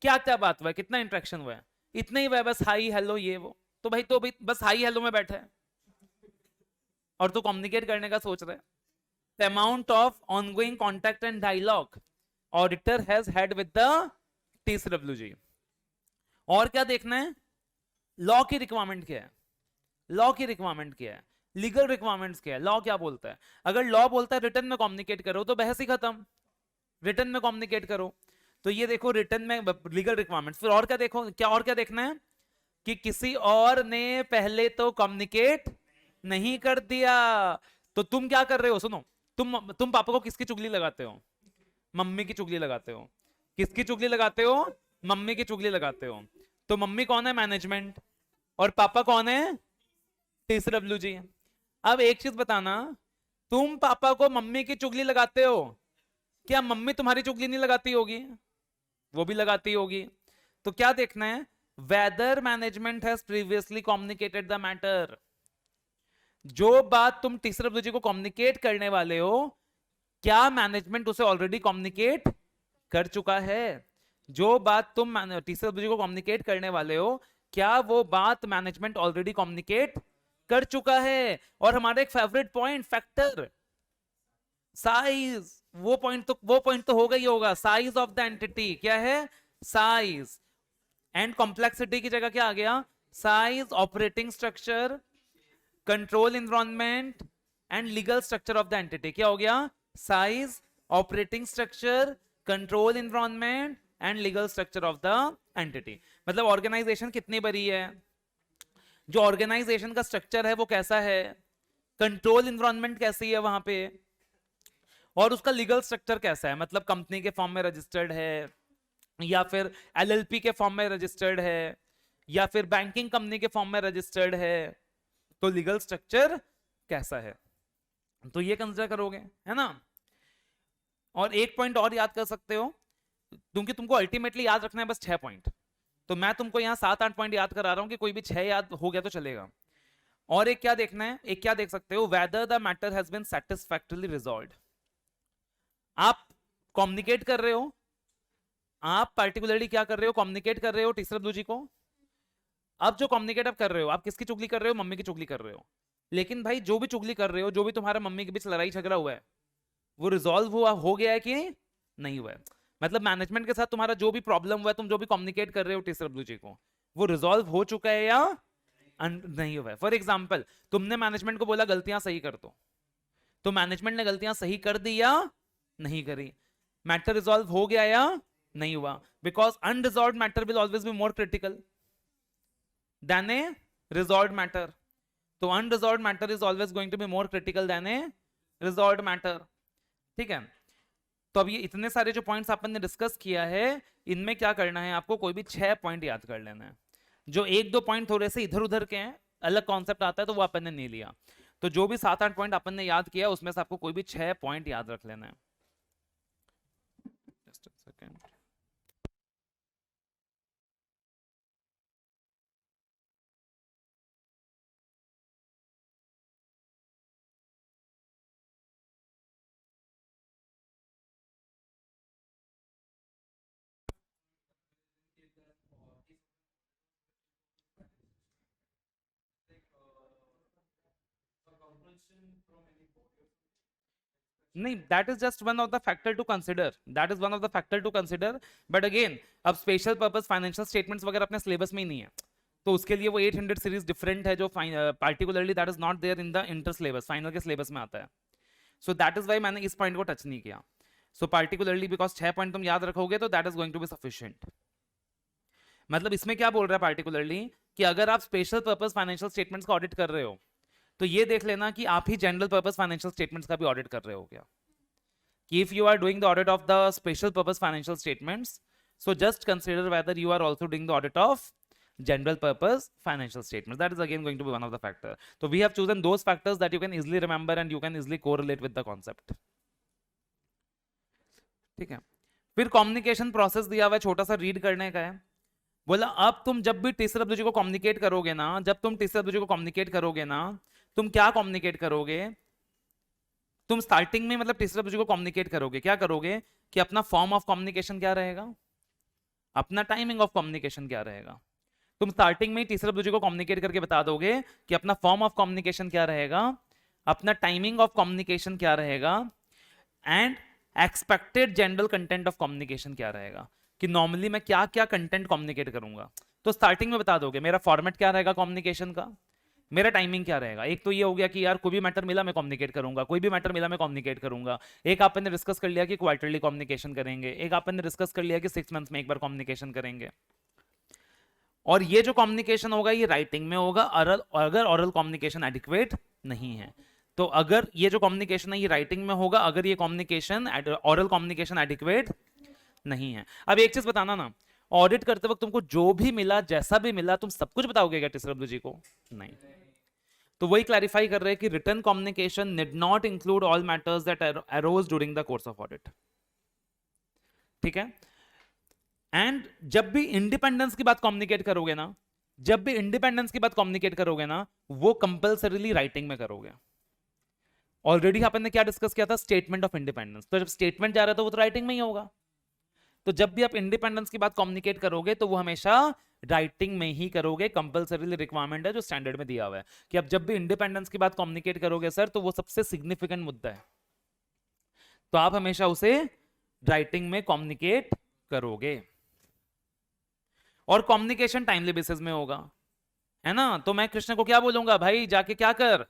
A: क्या क्या बात हुआ है, कितना इंटरेक्शन हुआ है। इतना ही हुआ है बस, हाई हेलो ये वो। तो भाई तो भी बस हाई हेलो में बैठा है और तू कम्युनिकेट करने का सोच रहा है। The amount of ongoing contact and dialogue auditor has had with the TCWG। और क्या देखना है, लॉ की रिक्वायरमेंट क्या है, लॉ की रिक्वायरमेंट क्या है, लीगल रिक्वायरमेंट्स क्या है, लॉ क्या बोलता है। अगर लॉ बोलता है रिटर्न में कम्युनिकेट करो तो बहस ही खत्म, रिटर्न में कम्युनिकेट करो। तो ये देखो रिटर्न में लीगल रिक्वायरमेंट्स। फिर और क्या देखो, क्या और क्या देखना है कि किसी और ने पहले तो कम्युनिकेट नहीं कर दिया। तो तुम क्या कर रहे हो, सुनो, तुम पापा को किसकी चुगली लगाते हो, मम्मी की चुगली लगाते हो। किसकी चुगली लगाते हो, मम्मी की चुगली लगाते हो। तो मम्मी कौन है, मैनेजमेंट, और पापा कौन है, टीसीडब्ल्यू जी। अब एक चीज बताना, तुम पापा को मम्मी की चुगली लगाते हो, क्या मम्मी तुम्हारी चुगली नहीं लगाती होगी, वो भी लगाती होगी। तो क्या देखना है, whether management has previously communicated the matter. जो बात तुम टीसीडब्ल्यू जी को कम्युनिकेट करने वाले हो, क्या मैनेजमेंट उसे ऑलरेडी कम्युनिकेट कर चुका है। जो बात तुम टीसीडब्ल्यू जी को कम्युनिकेट करने वाले हो, क्या वो बात मैनेजमेंट ऑलरेडी कम्युनिकेट कर चुका है। और हमारा एक फेवरेट पॉइंट, फैक्टर, साइज, वो पॉइंट तो होगा ही होगा, साइज ऑफ द एंटिटी। क्या है, साइज। एंड कॉम्प्लेक्सिटी की जगह क्या आ गया, size, operating structure, control environment and legal structure of the entity. क्या हो गया, size, operating structure, control environment and legal structure of the entity. मतलब ऑर्गेनाइजेशन कितनी बड़ी है, जो ऑर्गेनाइजेशन का स्ट्रक्चर है वो कैसा है, कंट्रोल इन्वायरमेंट कैसी है वहां पे, और उसका लीगल स्ट्रक्चर कैसा है, मतलब कंपनी के फॉर्म में रजिस्टर्ड है या फिर एलएलपी के फॉर्म में रजिस्टर्ड है या फिर बैंकिंग कंपनी के फॉर्म में रजिस्टर्ड है। तो लीगल स्ट्रक्चर कैसा है, तो ये कंसिडर करोगे, है ना। और एक पॉइंट और याद कर सकते हो, क्योंकि तुमको अल्टीमेटली याद रखना है बस 6 पॉइंट, तो मैं तुमको यहां 7-8 पॉइंट याद करा रहा हूं कि कोई भी 6 याद हो गया तो चलेगा। और एक क्या देखना है, एक क्या देख सकते हो, whether the matter has been satisfactorily resolved. आप कम्युनिकेट कर रहे हो, आप पार्टिकुलरली क्या कर रहे हो, कम्युनिकेट कर रहे हो टी.एस.डब्ल्यू.जी को। अब जो कम्युनिकेट आप कर रहे हो, आप किसकी चुगली कर रहे हो, मम्मी की चुगली कर रहे हो। लेकिन भाई जो भी चुगली कर रहे हो, जो भी तुम्हारा मम्मी के बीच लड़ाई झगड़ा हुआ है, वो रिजॉल्व हुआ हो गया है कि नहीं हुआ है। मतलब मैनेजमेंट के साथ तुम्हारा जो भी प्रॉब्लम हुआ है, तुम जो भी कम्युनिकेट कर रहे हो टी.एस.डब्ल्यू.जी को, वो रिजॉल्व हो चुका है या नहीं हुआ है। फॉर एग्जाम्पल, तुमने मैनेजमेंट को बोला गलतियां सही कर दो, तो मैनेजमेंट ने गलतियां सही कर दी या नहीं करी, मैटर रिजॉल्व हो गया या नहीं हुआ। Because unresolve matter will always be more critical than a resolve matter. तो unresolve matter is always going to be more critical than a resolve matter. ठीक है। तो अब ये इतने सारे जो पॉइंट्स अपन ने डिस्कस किया है, इनमें क्या करना है, आपको कोई भी 6 पॉइंट याद कर लेना है। जो 1-2 पॉइंट थोड़े से इधर उधर के हैं, अलग कॉन्सेप्ट आता है, तो वो अपन ने नहीं लिया। तो जो भी 7-8 पॉइंट अपन ने याद किया, उसमें से आपको कोई भी 6 पॉइंट याद रख लेना है। Just a second. नहीं, that is just one of the factor to consider, that is one of the factor to consider. But again, अब स्पेशल पर्पस फाइनेंशियल स्टेटमेंट्स वगैरह अपने सिलेबस में ही नहीं है, तो उसके लिए वो 800 सीरीज डिफरेंट है, जो particularly that is not there in the inter syllabus, final के सिलेबस में आता है। सो दैट इज वाई मैंने इस पॉइंट को टच नहीं किया। सो पार्टिकुलरली बिकॉज 6 पॉइंट तुम याद रखोगे, तो that is going to be sufficient. मतलब इसमें क्या बोल रहा है पार्टिकुलरली, कि अगर आप स्पेशल पर्पस फाइनेंशियल स्टेटमेंट्स का ऑडिट कर रहे हो, तो ये देख लेना कि आप ही जनरल पर्पस फाइनेंशियल स्टेटमेंट्स का भी ऑडिट कर रहे हो क्या। कि if you are doing the audit of the special purpose financial statements, so just consider whether you are also doing the audit of general purpose financial statements. That is again going to be one of the factor. So we have chosen those factors that you can easily remember and you can easily correlate with the concept. ठीक है। फिर communication process दिया हुआ है, छोटा सा read करने का है। बोला अब तुम जब भी टी.एस.डब्ल्यू.जी को कम्युनिकेट करोगे ना, जब तुम टी.एस.डब्ल्यू.जी को कम्युनिकेट करोगे ना, तुम क्या कम्युनिकेट करोगे, तुम स्टार्टिंग में मतलब टी.एस.डब्ल्यू.जी को कम्युनिकेट करोगे, क्या करोगे कि अपना फॉर्म ऑफ कम्युनिकेशन क्या रहेगा, अपना टाइमिंग ऑफ कम्युनिकेशन क्या रहेगा। तुम स्टार्टिंग में टी.एस.डब्ल्यू.जी को कम्युनिकेट करके बता दोगे कि अपना फॉर्म ऑफ कम्युनिकेशन क्या रहेगा, अपना टाइमिंग ऑफ कम्युनिकेशन क्या रहेगा, and expected general content of communication क्या रहेगा, कि नॉर्मली मैं क्या क्या कंटेंट कम्युनिकेट करूंगा। तो स्टार्टिंग में बता दोगे मेरा फॉर्मेट क्या रहेगा कम्युनिकेशन का, मेरा टाइमिंग क्या रहेगा। एक तो ये हो गया कि यार कोई भी मैटर मिला मैं कम्युनिकेट करूंगा, कोई भी मैटर मिला मैं कम्युनिकेट करूंगा। एक आपने ने डिस्कस कर लिया कि क्वार्टरली कम्युनिकेशन करेंगे, एक आपने ने डिस्कस कर लिया कि 6 मंथ्स में एक बार कम्युनिकेशन करेंगे। और ये जो कम्युनिकेशन होगा ये राइटिंग में होगा, अगर ऑरल कम्युनिकेशन एडिक्वेट नहीं है। तो अगर ये जो कम्युनिकेशन है ये राइटिंग में होगा, अगर ये कम्युनिकेशन ऑरल कम्युनिकेशन एडिक्वेट नहीं है। अब एक चीज बताना ना, ऑडिट करते वक्त तुमको जो भी मिला, जैसा भी मिला, तुम सब कुछ बताओगे क्या टी.एस.डब्ल्यू.जी को, नहीं। तो वही क्लैरिफाई कर रहे हैं कि written communication need not include all matters that arose during the course of audit. ठीक है। एंड जब भी इंडिपेंडेंस की बात कम्युनिकेट करोगे ना, जब भी इंडिपेंडेंस की बात कम्युनिकेट करोगे ना, वो कंपल्सरीली राइटिंग में करोगे। ऑलरेडी अपन ने क्या डिस्कस किया था, स्टेटमेंट ऑफ इंडिपेंडेंस। तो जब स्टेटमेंट जा रहा है तो वो तो राइटिंग में ही होगा। तो जब भी आप इंडिपेंडेंस की बात कम्युनिकेट करोगे, तो वो हमेशा राइटिंग में ही करोगे। कंपल्सरी रिक्वायरमेंट है जो स्टैंडर्ड में दिया हुआ है कि आप जब भी इंडिपेंडेंस की बात कम्युनिकेट करोगे सर, तो वो सबसे सिग्निफिकेंट मुद्दा है, तो आप हमेशा उसे राइटिंग में कम्युनिकेट करोगे। और कम्युनिकेशन टाइमली बेसिस में होगा, है ना। तो मैं कृष्ण को क्या बोलूंगा, भाई जाके क्या कर,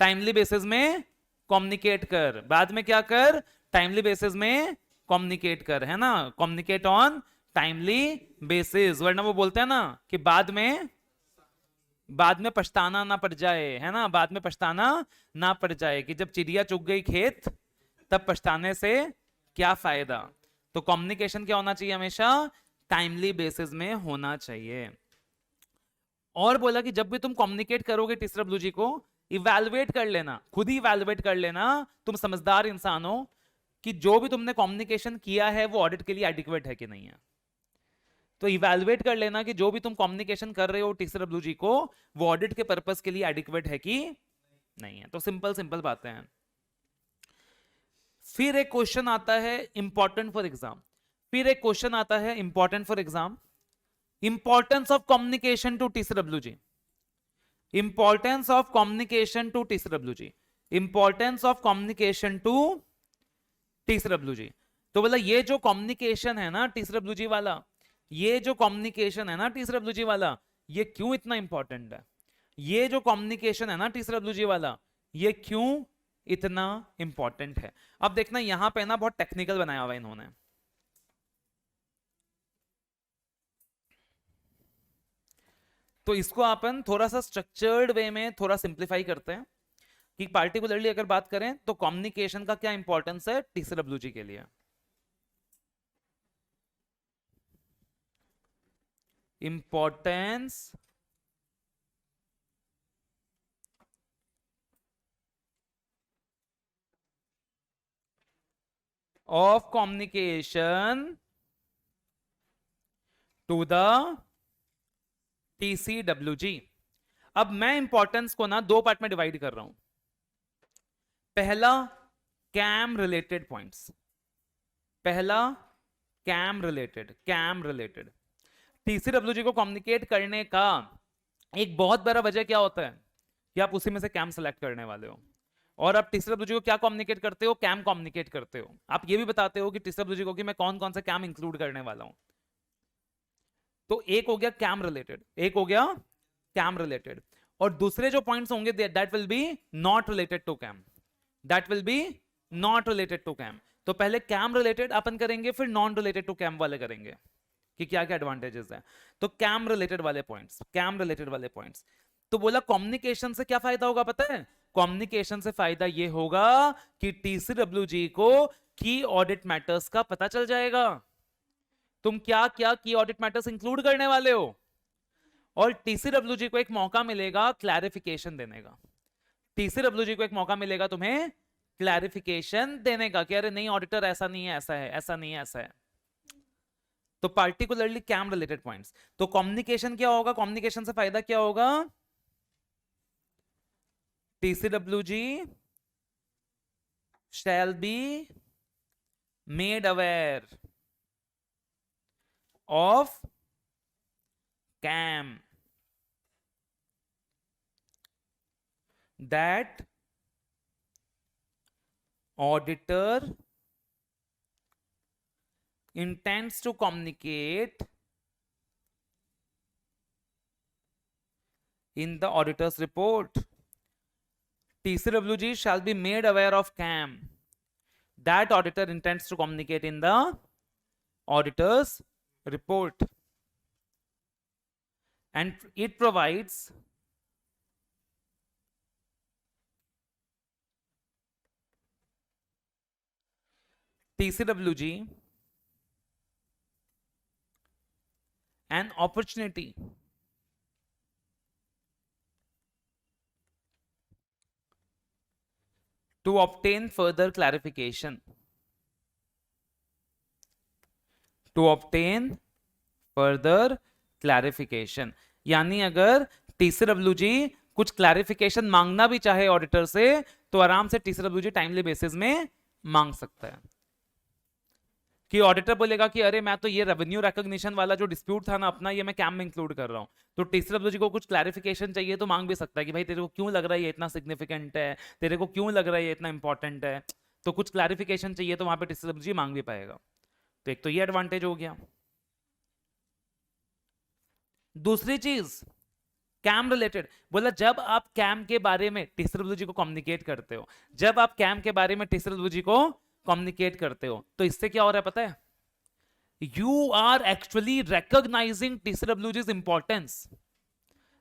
A: टाइमली बेसिस में कम्युनिकेट कर। बाद में क्या कर, टाइमली बेसिस में कम्युनिकेट कर, है ना। कम्युनिकेट ऑन टाइमली बेसिस, वरना वो बोलते हैं ना कि बाद में पछताना ना पड़ जाए, है ना, बाद में पछताना ना पड़ जाए, कि जब चिड़िया चुग गई खेत तब पछताने से क्या फायदा। तो कम्युनिकेशन क्या होना चाहिए, हमेशा टाइमली बेसिस में होना चाहिए। और बोला कि जब भी तुम कम्युनिकेट करोगे टी.एस.डब्ल्यू.जी को, इवैल्यूएट कर लेना, खुद ही इवैल्यूएट कर लेना, तुम समझदार इंसान हो, कि जो भी तुमने कम्युनिकेशन किया है वो ऑडिट के लिए एडिक्वेट है कि नहीं है। तो इवैल्यूएट कर लेना कि जो भी तुम कम्युनिकेशन कर रहे हो टी.एस.डब्ल्यू.जी को, वो ऑडिट के पर्पस के लिए एडिक्वेट है कि नहीं है। तो सिंपल सिंपल बातें हैं। फिर एक क्वेश्चन आता है इंपॉर्टेंट फॉर एग्जाम, फिर एक क्वेश्चन आता है important for exam, importance of communication to TCWG, importance of communication to TCWG, importance of communication to TCWG. तो बोला ये जो कम्युनिकेशन है ना टीसीडब्ल्यूजी वाला, ये जो कम्युनिकेशन है ना टीसीडब्ल्यूजी वाला, ये क्यों इतना इंपॉर्टेंट है? ये जो कम्युनिकेशन है ना टीसीडब्ल्यूजी वाला, ये क्यों इतना इंपॉर्टेंट है? अब देखना यहां पे ना बहुत टेक्निकल बनाया हुआ इन्होंने। तो इसको अपन थोड़ा सा स्ट्रक्चर्ड वे में थोड़ा सिंप्लीफाई करते हैं कि पार्टिकुलरली अगर बात करें तो कम्युनिकेशन का क्या इंपॉर्टेंस है टीसीडब्ल्यूजी के लिए। Importance of communication to the TCWG. अब मैं इंपॉर्टेंस को ना दो पार्ट में डिवाइड कर रहा हूं। पहला कैम रिलेटेड पॉइंट्स, पहला कैम रिलेटेड टीसीडब्ल्यूजी को कम्युनिकेट करने का एक बहुत बड़ा वजह क्या होता है कि आप उसी में से कैम सेलेक्ट करने वाले हो, और आप टीसीडब्ल्यूजी को क्या कम्युनिकेट करते हो? कैम कम्युनिकेट करते हो। आप ये भी बताते हो कि टीसीडब्ल्यूजी को कि मैं कौन कौन से कैम इंक्लूड करने वाला हूं। तो एक हो गया कैम रिलेटेड, एक हो गया कैम रिलेटेड, और दूसरे जो पॉइंट्स होंगे that will be not related to CAM, that will be not related to CAM. तो पहले कैम रिलेटेड अपन करेंगे, फिर नॉन रिलेटेड टू कैम वाले करेंगे कि क्या क्या एडवांटेजेस है। तो कैम रिलेटेड वाले पॉइंट्स, कैम रिलेटेड वाले पॉइंट्स। तो बोला कम्युनिकेशन से क्या फायदा होगा पता है? कम्युनिकेशन से फायदा ये होगा कि टीसीडब्ल्यूजी को की ऑडिट मैटर्स का पता चल जाएगा, तुम क्या क्या की ऑडिट मैटर्स इंक्लूड करने वाले हो, और टीसीडब्ल्यूजी को एक मौका मिलेगा क्लैरिफिकेशन देने का। टीसीडब्ल्यूजी को एक मौका मिलेगा तुम्हें क्लैरिफिकेशन देने का कि अरे नहीं ऑडिटर ऐसा नहीं है, ऐसा है, ऐसा नहीं है, ऐसा है। तो पार्टिकुलरली कैम रिलेटेड पॉइंट्स। तो कम्युनिकेशन क्या होगा, कम्युनिकेशन से फायदा क्या होगा? TCWG shall be made aware of CAM that auditor intends to communicate in the auditor's report. TCWG shall be made aware of CAM that auditor intends to communicate in the auditor's report, and it provides TCWG an opportunity to obtain further clarification, to obtain further clarification। यानी अगर TCWG कुछ clarification मांगना भी चाहे auditor से तो आराम से टीसीडब्ल्यूजी टाइमली बेसिस में मांग सकता है। कि ऑडिटर बोलेगा कि अरे मैं तो ये रेवेन्यू रिकॉग्निशन वाला जो डिस्प्यूट था ना अपना, ये मैं कैम में इंक्लूड कर रहा हूँ, तो टीसीडब्ल्यूजी को कुछ क्लैरिफिकेशन चाहिए तो मांग भी सकता है कि भाई तेरे को क्यों लग रहा है ये इतना सिग्निफिकेंट है, तेरे को क्यों लग रहा है ये इतना इंपॉर्टेंट है, तो कुछ क्लैरिफिकेशन चाहिए तो वहां पे टीसीडब्ल्यूजी मांग भी पाएगा। तो एक तो ये एडवांटेज हो गया। दूसरी चीज कैम रिलेटेड, बोला जब आप कैम के बारे में टीसीडब्ल्यूजी को कम्युनिकेट करते हो, जब आप कैम के बारे में टीसीडब्ल्यूजी को कम्युनिकेट करते हो तो इससे क्या हो रहा है पता है? You are actually recognizing TCWG's importance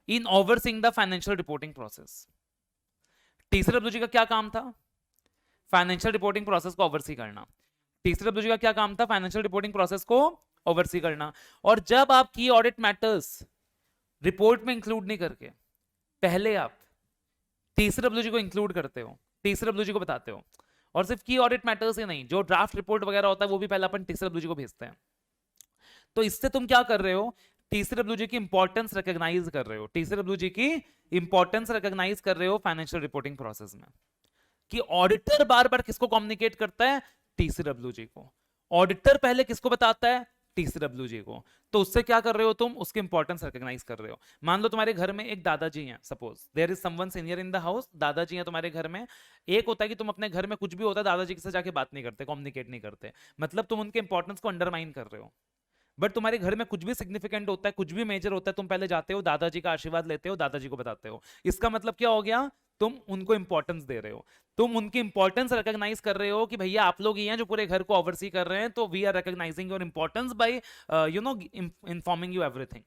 A: in overseeing the financial reporting process. TCWG का क्या काम था? फाइनेंशियल रिपोर्टिंग प्रोसेस को ओवरसी करना। TCWG का क्या काम था? फाइनेंशियल रिपोर्टिंग प्रोसेस को ओवरसी करना। और जब आप की ऑडिट मैटर्स रिपोर्ट में इंक्लूड नहीं करके पहले आप TCWG को इंक्लूड करते हो, TCWG को बताते हो, और सिर्फ की ऑडिट मैटर्स ही नहीं, जो ड्राफ्ट रिपोर्ट वगैरह होता है वो भी पहले अपन TCWG को भेजते हैं। तो इससे तुम क्या कर रहे हो? TCWG की इंपॉर्टेंस रिकॉग्नाइज कर रहे हो, TCWG की इंपॉर्टेंस रिकॉग्नाइज कर रहे हो फाइनेंशियल रिपोर्टिंग प्रोसेस में, कि ऑडिटर बार बार किसको कम्युनिकेट करता है? TCWG को। ऑडिटर पहले किसको बताता है? टीसीडब्ल्यूजी को। तो उससे क्या कर रहे हो तुम? उसकी इंपॉर्टेंस रिकॉग्नाइज कर रहे हो। मान लो तुम्हारे घर में एक दादाजी हैं, suppose there is someone senior in the house, दादाजी हैं तुम्हारे घर में। एक होता है कि तुम अपने घर में कुछ भी होता है दादाजी के साथ जाके बात नहीं करते, कम्युनिकेट नहीं करते, मतलब तुम उनके इंपॉर्टेंस को अंडरमाइन कर रहे हो। बट तुम्हारे घर में कुछ भी सिग्निफिकेंट होता है, कुछ भी मेजर होता है, तुम पहले जाते हो दादाजी का आशीर्वाद लेते हो, दादाजी को बताते हो। इसका मतलब क्या हो गया? तुम उनको इंपॉर्टेंस दे रहे हो, तुम उनकी इंपॉर्टेंस रिकॉग्नाइज कर रहे हो कि भैया आप लोग ही हैं जो पूरे घर को ओवरसी कर रहे हैं, तो we are recognising your importance by informing you everything.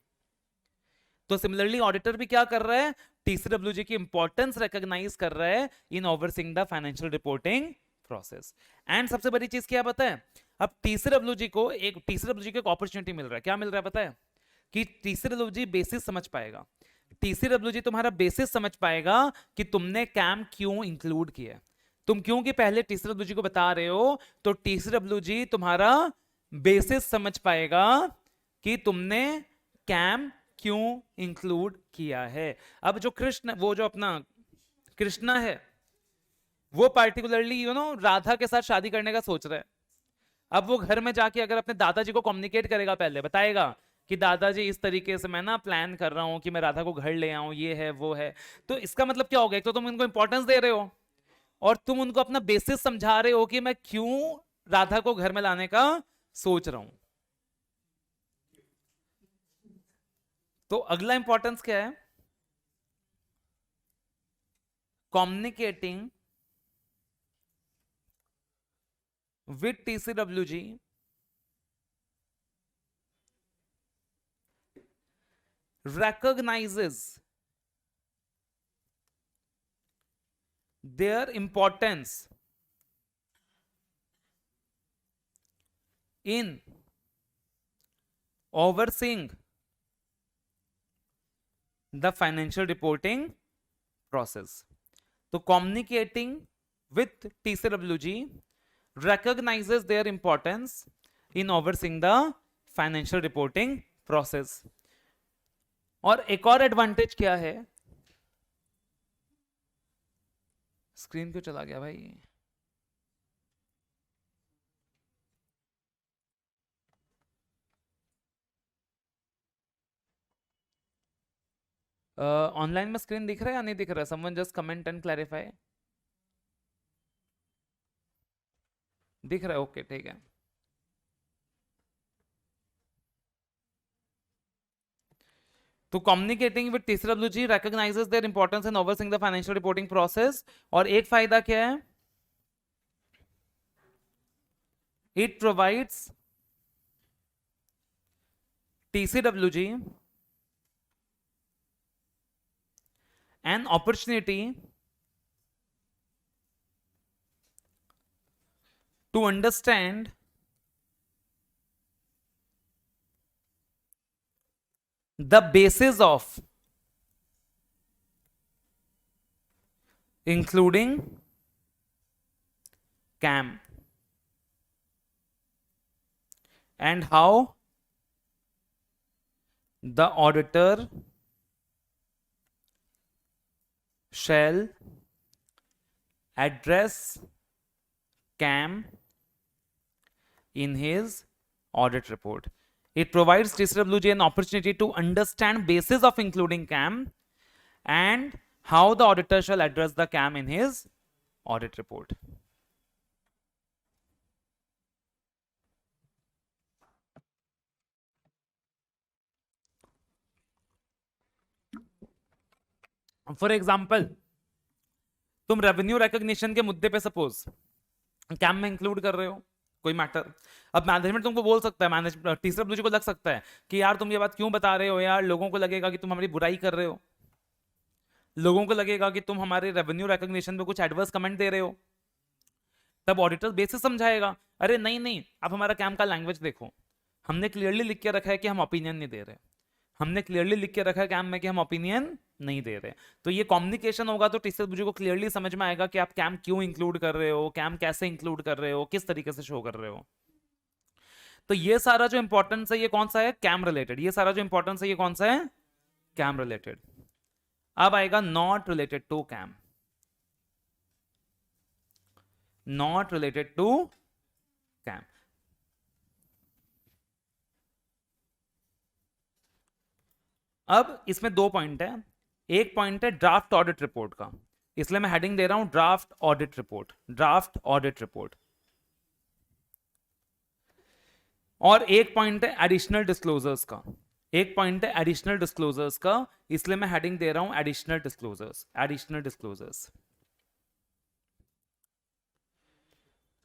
A: तो सिमिलरली ऑडिटर भी क्या कर रहा है? टीसीडब्ल्यूजी की इंपॉर्टेंस रिकॉग्नाइज कर रहा है in overseeing the financial reporting process. And सबसे बड़ी चीज क्या पता है? अब टीसीडब्ल्यूजी को एक अपॉर्चुनिटी मिल रहा है। क्या मिल रहा है पता है? कि टीसीडब्ल्यूजी बेसिस समझ पाएगा। टीसीडब्ल्यूजी तुम्हारा बेसिस समझ पाएगा कि तुमने कैम क्यों इंक्लूड किया है। तुम क्योंकि पहले टीसीडब्ल्यूजी को बता रहे हो, तो टीसीडब्ल्यूजी तुम्हारा बेसिस समझ पाएगा कि तुमने कैम क्यों इंक्लूड किया है। अब जो कृष्ण, वो जो अपना कृष्णा है, वो पार्टिकुलरली राधा के साथ शादी करने का सोच रहा है। अब वो घर में जाके अगर अपने दादाजी को कम्युनिकेट करेगा, पहले बताएगा कि दादाजी इस तरीके से मैं ना प्लान कर रहा हूं कि मैं राधा को घर ले आऊं, ये है वो है, तो इसका मतलब क्या हो गया? एक तो तुम उनको इंपॉर्टेंस दे रहे हो, और तुम उनको अपना बेसिस समझा रहे हो कि मैं क्यों राधा को घर में लाने का सोच रहा हूं। तो अगला इंपॉर्टेंस क्या है? Communicating with TCWG recognizes their importance in overseeing the financial reporting process. So communicating with TCWG recognizes their importance in overseeing the financial reporting process. और एक और एडवांटेज क्या है? स्क्रीन क्यों चला गया भाई? ऑनलाइन में स्क्रीन दिख रहा है या नहीं दिख रहा है? Someone just comment and clarify. दिख रहा है? ओके ठीक है। तो communicating with TCWG recognizes their importance in overseeing the financial reporting process। और एक फायदा क्या है? It provides TCWG an opportunity to understand the basis of including CAM and how the auditor shall address CAM in his audit report. It provides TCWG an opportunity to understand basis of including CAM and how the auditor shall address the CAM in his audit report. For example, तुम revenue recognition के मुद्दे पे suppose cam में include कर रहे हो कोई matter. अब मैनेजमेंट तुमको बोल सकता है, मैनेजमेंट टीसीडब्ल्यूजी को लग सकता है कि यार तुम ये बात क्यों बता रहे हो यार, लोगों को लगेगा कि तुम हमारी बुराई कर रहे हो, लोगों को लगेगा कि तुम हमारे रेवेन्यू रिकॉग्निशन पे कुछ एडवर्स कमेंट दे रहे हो। तब ऑडिटर बेसिस समझाएगा, अरे नहीं नहीं, आप हमारा कैम का लैंग्वेज देखो, हमने क्लियरली लिख के रखा है कि हम ओपिनियन नहीं दे रहे, हमने क्लियरली लिख के रखा है कैम में कि हम ओपिनियन नहीं दे रहे। तो ये कम्युनिकेशन होगा तो टीसीडब्ल्यूजी को क्लियरली समझ में आएगा कि आप कैम क्यों इंक्लूड कर रहे हो, कैम कैसे इंक्लूड कर रहे हो, किस तरीके से शो कर रहे हो। तो ये सारा जो इंपॉर्टेंस है ये कौन सा है? CAM related. ये सारा जो इंपॉर्टेंस है ये कौन सा है? CAM related. अब आएगा not related to CAM, not related to CAM. अब इसमें दो पॉइंट है, एक पॉइंट है ड्राफ्ट ऑडिट रिपोर्ट का, इसलिए मैं हेडिंग दे रहा हूं draft audit report, draft audit report. और एक पॉइंट है एडिशनल डिस्क्लोजर्स का, एक पॉइंट है एडिशनल डिस्क्लोजर्स का, इसलिए मैं हेडिंग दे रहा हूं एडिशनल डिस्क्लोजर्स, एडिशनल डिस्क्लोजर्स।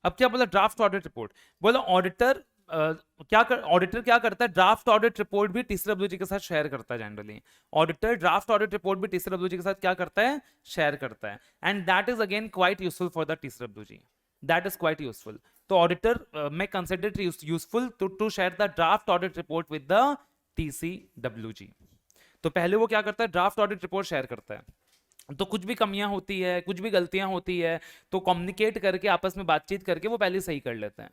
A: अब क्या बोला, ड्राफ्ट ऑडिट रिपोर्ट, बोला ऑडिटर ऑडिटर क्या करता है, ड्राफ्ट ऑडिट रिपोर्ट भी TCWG के साथ शेयर करता है generally. Auditor draft audit report भी TCWG के साथ क्या करता है, शेयर करता है, and that is again quite useful for the TCWG, that is quite useful. तो auditor may consider it useful to share the draft audit report with the TCWG। तो पहले वो क्या करता है, ड्राफ्ट ऑडिट रिपोर्ट शेयर करता है, तो कुछ भी कमियां होती है, कुछ भी गलतियां होती है, तो कम्युनिकेट करके, आपस में बातचीत करके वो पहले सही कर लेते हैं।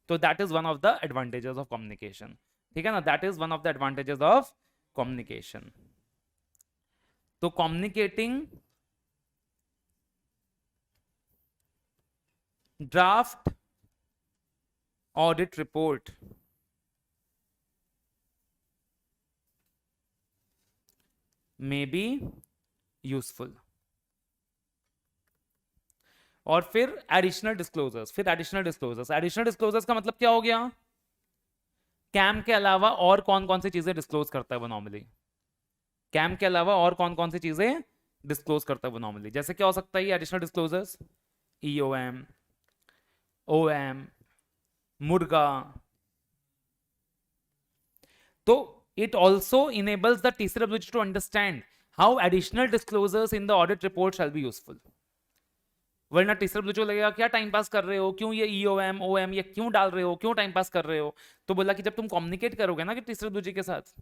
A: तो that is one of the advantages of communication, ठीक है ना, that is one of the advantages of communication. तो communicating draft audit report may be useful. और फिर एडिशनल डिस्क्लोजर्स, फिर एडिशनल डिस्क्लोजर्स, एडिशनल डिस्क्लोजर्स का मतलब क्या हो गया, कैम के अलावा और कौन कौन सी चीजें डिस्क्लोज करता है वो नॉर्मली, कैम के अलावा और कौन कौन सी चीजें डिस्क्लोज करता है वो नॉर्मली, जैसे क्या हो सकता है ये एडिशनल डिस्क्लोजर्स, EOM, OM, मुर्गा। तो it also enables the TCWG to understand how additional disclosures in the audit report shall be useful। वरना TCWG को लगेगा क्या टाइम पास कर रहे हो, क्यों ये EOM OM ये क्यों डाल रहे हो, क्यों टाइम पास कर रहे हो। तो बोला कि जब तुम कम्युनिकेट करोगे ना कि TCWG के साथ,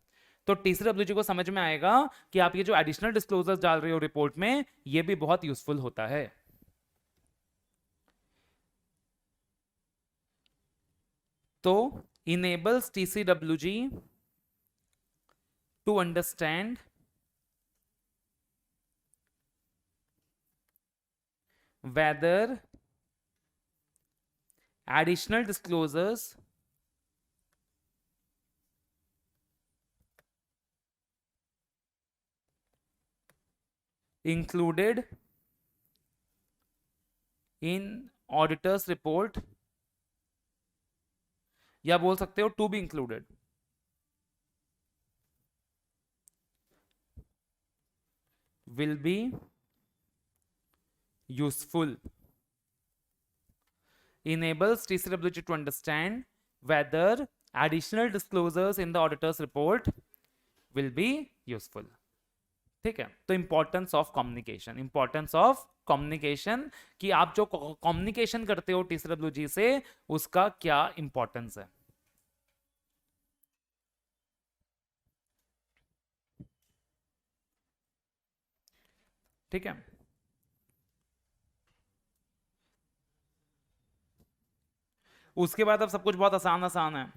A: तो TCWG को समझ में आएगा कि आप ये जो एडिशनल डिस्क्लोजर्स डाल रहे हो रिपोर्ट में, ये भी बहुत यूजफुल होता है। तो enables TCWG to understand whether additional disclosures included in auditor's report, या बोल सकते हो to be included, will be useful, enables TCWG to understand whether additional disclosures in the auditor's report will be useful। ठीक है, तो importance of communication, importance of communication, कि आप जो कम्युनिकेशन करते हो TCWG से उसका क्या इंपॉर्टेंस है। ठीक है, उसके बाद अब सब कुछ बहुत आसान आसान है।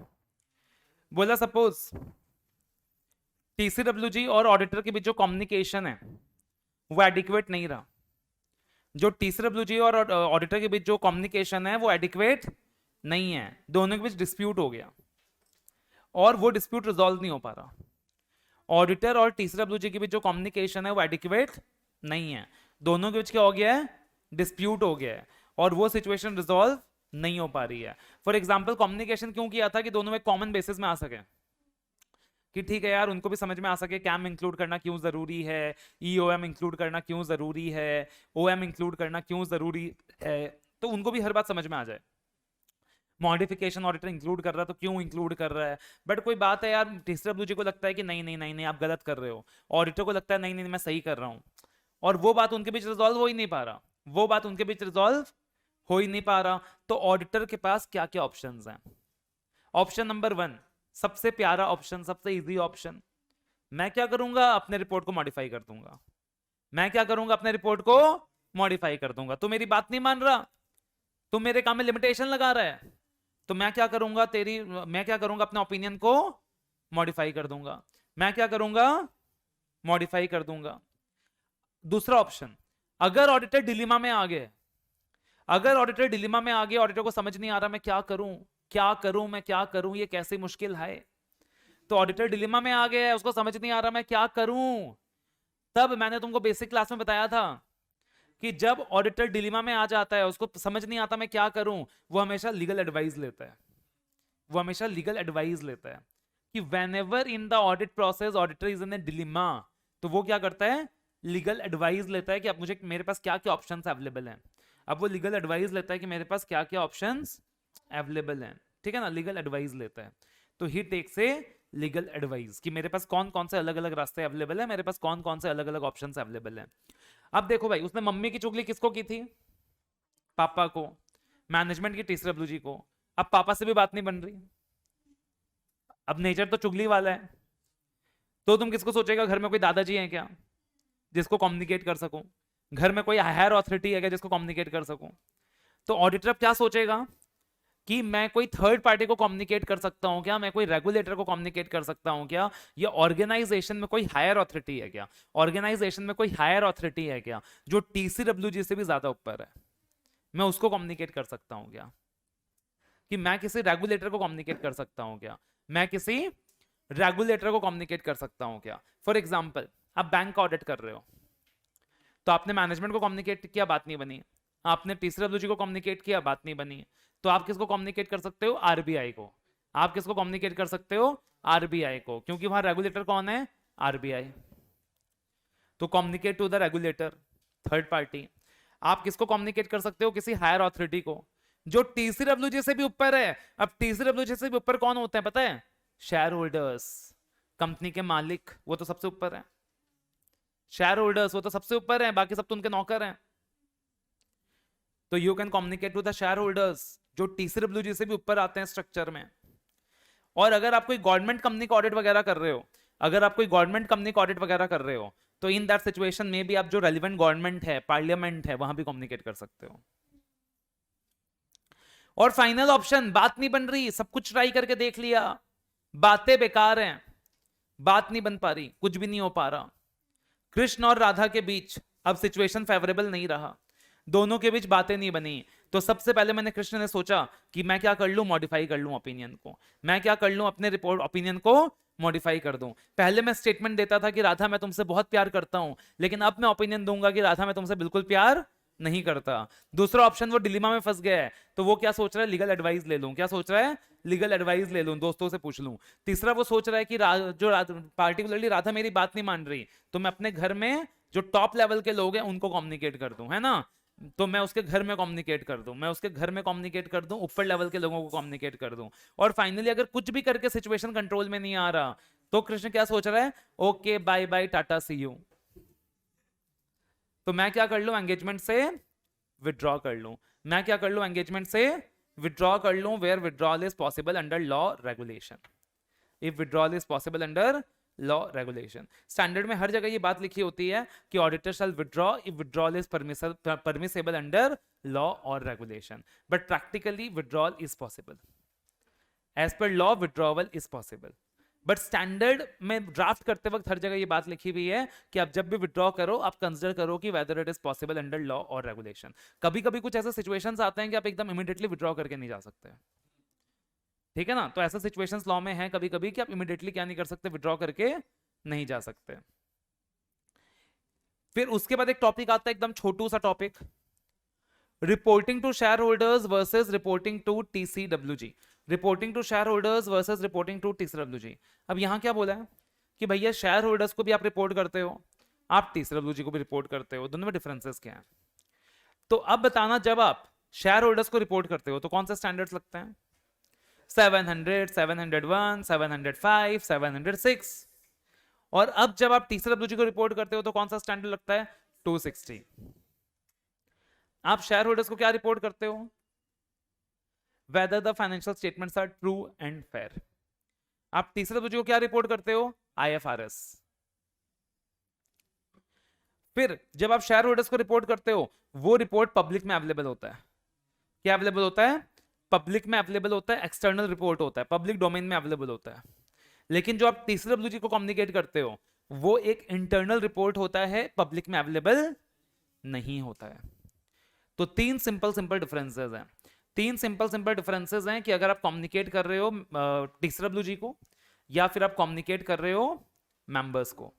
A: बोला सपोज TCWG और ऑडिटर के बीच जो कम्युनिकेशन है वो एडिक्वेट नहीं रहा, जो TCWG और ऑडिटर के बीच जो कम्युनिकेशन है वो एडिक्वेट नहीं है, दोनों के बीच डिस्प्यूट हो गया और वो डिस्प्यूट रिजॉल्व नहीं हो पा रहा। ऑडिटर और TCWG के बीच जो कम्युनिकेशन है वो एडिक्वेट नहीं है, दोनों के बीच क्या हो गया है, डिस्प्यूट हो गया है, और वो सिचुएशन रिजॉल्व नहीं हो पा रही है। फॉर एग्जाम्पल कम्युनिकेशन क्यों किया था, कि दोनों में कॉमन बेसिस में आ सके, कि ठीक है यार उनको भी समझ में आ सके कैम इंक्लूड करना क्यों जरूरी है, EOM इंक्लूड करना क्यों जरूरी है, OM इंक्लूड करना क्यों जरूरी है, तो उनको भी हर बात समझ में आ जाए। मॉडिफिकेशन ऑडिटर इंक्लूड कर रहा है तो क्यों इंक्लूड कर रहा है, बट कोई बात है यार TCWG को लगता है कि नहीं नहीं नहीं नहीं आप गलत कर रहे हो, ऑडिटर को लगता है नहीं नहीं मैं सही कर रहा हूं, और वो बात उनके बीच रिजॉल्व हो ही नहीं पा रहा, वो बात उनके बीच रिजॉल्व हो ही नहीं पा रहा। तो ऑडिटर के पास क्या क्या ऑप्शंस हैं। ऑप्शन नंबर 1, सबसे प्यारा ऑप्शन, सबसे इजी ऑप्शन, मैं क्या करूंगा, अपने रिपोर्ट को मॉडिफाई कर दूंगा, मैं क्या करूंगा, अपने रिपोर्ट को मॉडिफाई कर दूंगा। तो मेरी बात नहीं मान रहा, तो मेरे काम में लिमिटेशन लगा रहा है, तो मैं क्या करूंगा, मैं क्या करूंगा, अपने ओपिनियन को मॉडिफाई कर दूंगा, मैं क्या करूंगा, मॉडिफाई कर दूंगा। दूसरा ऑप्शन, अगर ऑडिटर डिलीमा में आ गए, अगर ऑडिटर डिलीमा में आ गए, ऑडिटर को समझ नहीं आ रहा मैं क्या करूं, क्या करूं, मैं क्या करूं, ये कैसे मुश्किल है, तो ऑडिटर डिलेमा में आ गया है, उसको समझ नहीं आ रहा मैं क्या करूं। तब मैंने तुमको बेसिक क्लास में बताया था कि जब ऑडिटर डिलेमा में आ जाता है, उसको समझ नहीं आता मैं क्या करूं, वो हमेशा लीगल एडवाइस लेता है। वो हमेशा लीगल एडवाइस लेता है कि when ever in the audit process auditor is in A dilemma, तो वो क्या करता है, लीगल एडवाइस लेता है कि अब मुझे मेरे पास क्या क्या ऑप्शंस अवेलेबल हैं। अब वो लीगल एडवाइस लेता है कि मेरे पास क्या क्या ऑप्शंस अवेलेबल हैं, ठीक है ना, लीगल एडवाइस लेता है। तो ही टेक्स ए लीगल एडवाइस कि मेरे पास कौन कौन से अलग अलग रास्ते अवेलेबल है, मेरे पास कौन कौन से अलग अलग ऑप्शंस अवेलेबल हैं। अब देखो भाई, उसने मम्मी की चुगली किसको की थी, पापा को, मैनेजमेंट की टीसीडब्ल्यूजी को। अब पापा से भी बात नहीं बन रही, अब नेचर तो चुगली वाला है, तो तुम किसको सोचेगा, घर में कोई दादाजी है क्या जिसको कम्युनिकेट कर सकूं, घर में कोई हायर अथॉरिटी है क्या जिसको कम्युनिकेट कर सकूं। तो ऑडिटर अब क्या सोचेगा कि मैं कोई थर्ड पार्टी को कम्युनिकेट कर सकता हूं क्या, मैं कोई रेगुलेटर को कम्युनिकेट कर सकता हूं क्या, या ऑर्गेनाइजेशन में कोई हायर अथॉरिटी है क्या, ऑर्गेनाइजेशन में कोई हायर अथॉरिटी है क्या जो टीसीडब्ल्यूजी से भी ज्यादा ऊपर है, मैं उसको कम्युनिकेट कर सकता हूं क्या, कि मैं किसी रेगुलेटर को कम्युनिकेट कर सकता हूं क्या, मैं किसी रेगुलेटर को कम्युनिकेट कर सकता हूं क्या। फॉर एग्जाम्पल, आप बैंक का ऑडिट कर रहे हो, तो आपने मैनेजमेंट को कम्युनिकेट किया, बात नहीं बनी, आपने टीसीडब्ल्यूजी को कम्युनिकेट किया, बात नहीं बनी, तो आप किसको कम्युनिकेट कर सकते हो, आरबीआई को। आप किसको कम्युनिकेट कर सकते हो, आरबीआई को, क्योंकि वहां रेगुलेटर कौन है, आरबीआई। तो communicate to the regulator, third party. आप किसको कम्युनिकेट कर सकते हो, किसी हायर अथॉरिटी को जो टीसीडब्ल्यूजी से भी ऊपर है। अब टीसीडब्ल्यूजी से भी ऊपर कौन होते हैं पता है, शेयर होल्डर्स, कंपनी के मालिक, वो तो सबसे ऊपर है। शेयर होल्डर्स वो तो सबसे ऊपर है, बाकी सब तो उनके नौकर हैं। तो you can communicate to the share holders जो टीसीडब्ल्यूजी से भी ऊपर आते हैं स्ट्रक्चर में। और अगर आप कोई गवर्नमेंट कंपनी का ऑडिट वगैरह कर रहे हो, अगर आप कोई गवर्नमेंट कंपनी का ऑडिट वगैरह कर रहे हो, तो इन दैट सिचुएशन में भी आप जो रेलिवेंट गवर्नमेंट है, पार्लियामेंट है, वहां भी कम्युनिकेट कर सकते हो। और फाइनल ऑप्शन, बात नहीं बन रही, सब कुछ ट्राई करके देख लिया, बातें बेकार हैं, बात नहीं बन पा रही, कुछ भी नहीं हो पा रहा। कृष्ण और राधा के बीच अब सिचुएशन फेवरेबल नहीं रहा, दोनों के बीच बातें नहीं बनी। तो सबसे पहले मैंने कृष्ण ने सोचा कि मैं क्या कर लूं, मॉडिफाई कर लूं ओपिनियन को, मैं क्या कर लूं, अपने रिपोर्ट ओपिनियन को मॉडिफाई कर दूं। पहले मैं स्टेटमेंट देता था कि राधा मैं तुमसे बहुत प्यार करता हूं, लेकिन अब मैं ओपिनियन दूंगा कि राधा मैं तुमसे बिल्कुल प्यार नहीं करता। दूसरा ऑप्शन, वो डिलीमा में फंस गया है, तो वो क्या सोच रहा है, लीगल एडवाइस ले लूं, क्या सोच रहा है, लीगल एडवाइस ले लूं, दोस्तों से पूछ लूं। तीसरा वो सोच रहा है कि पार्टिकुलरली राधा मेरी बात नहीं मान रही, तो मैं अपने घर में जो टॉप लेवल के लोग हैं उनको कम्युनिकेट कर दूं, है ना, तो मैं उसके घर में कम्युनिकेट कर दूं, मैं उसके घर में कम्युनिकेट कर दूं, ऊपर लेवल के लोगों को कम्युनिकेट कर दूं। और फाइनली अगर कुछ भी करके सिचुएशन कंट्रोल में नहीं आ रहा, तो कृष्ण क्या सोच रहा है, okay bye bye tata see you, तो मैं क्या कर लूं, एंगेजमेंट से विड्रॉ कर लूं, मैं क्या कर लूं, एंगेजमेंट से विड्रॉ कर लूं, where withdrawal is possible under law regulation, if withdrawal is possible under law regulation. Standard में हर जगह ये बात लिखी होती है कि auditor shall withdraw if withdrawal is permissible under law और regulation, but practically withdrawal is possible, as per law withdrawal is possible. But standard में ड्राफ्ट करते वक्त हर जगह ये बात लिखी हुई है कि आप जब भी विड्रॉ करो, आप कंसिडर करो कि whether it is possible under law और रेगुलेशन। कभी कभी कुछ ऐसे सिचुएशंस आते हैं कि आप एकदम इमीडिएटली विड्रॉ करके नहीं जा सकते, ठीक है ना, तो ऐसा सिचुएशंस लॉ में है कभी कभी कि आप इमीडिएटली क्या नहीं कर सकते, विड्रॉ करके नहीं जा सकते। फिर उसके बाद एक टॉपिक आता है, एकदम छोटू सा topic, reporting to share holders versus reporting to TCWG, reporting to share holders versus reporting to TCWG. अब यहां क्या बोला है कि भैया शेयर होल्डर्स को भी आप रिपोर्ट करते हो, आप टीसीडब्ल्यूजी को भी रिपोर्ट करते हो, दोनों में डिफरेंसेस क्या है। तो अब बताना, जब आप शेयर होल्डर्स को रिपोर्ट करते हो तो कौन से स्टैंडर्ड्स लगते हैं, 700, 701, 705, 706। और अब जब आप टीसीडब्ल्यूजी को रिपोर्ट करते हो तो कौन सा स्टैंडर्ड लगता है, 260। आप शेयर होल्डर्स को क्या रिपोर्ट करते हो, whether the financial statements are true and fair. आप टीसीडब्ल्यूजी को क्या रिपोर्ट करते हो, आईएफआरएस। फिर जब आप शेयर होल्डर्स को रिपोर्ट करते हो, वो रिपोर्ट पब्लिक में अवेलेबल होता है, क्या अवेलेबल होता है, पब्लिक में अवेलेबल होता है, एक्सटर्नल रिपोर्ट होता है, पब्लिक डोमेन में अवेलेबल होता है। लेकिन जो आप टीसीडब्ल्यूजी को कम्युनिकेट करते हो, वो एक इंटरनल रिपोर्ट होता है, पब्लिक में अवेलेबल नहीं होता है। तो तीन सिंपल सिंपल डिफरेंसेस हैं, तीन सिंपल सिंपल डिफरेंसेस हैं कि अगर आप कम्युनिकेट कर रहे हो टीसीडब्ल्यूजी को या फिर आप कम्युनिकेट कर रहे हो मेंबर्स को।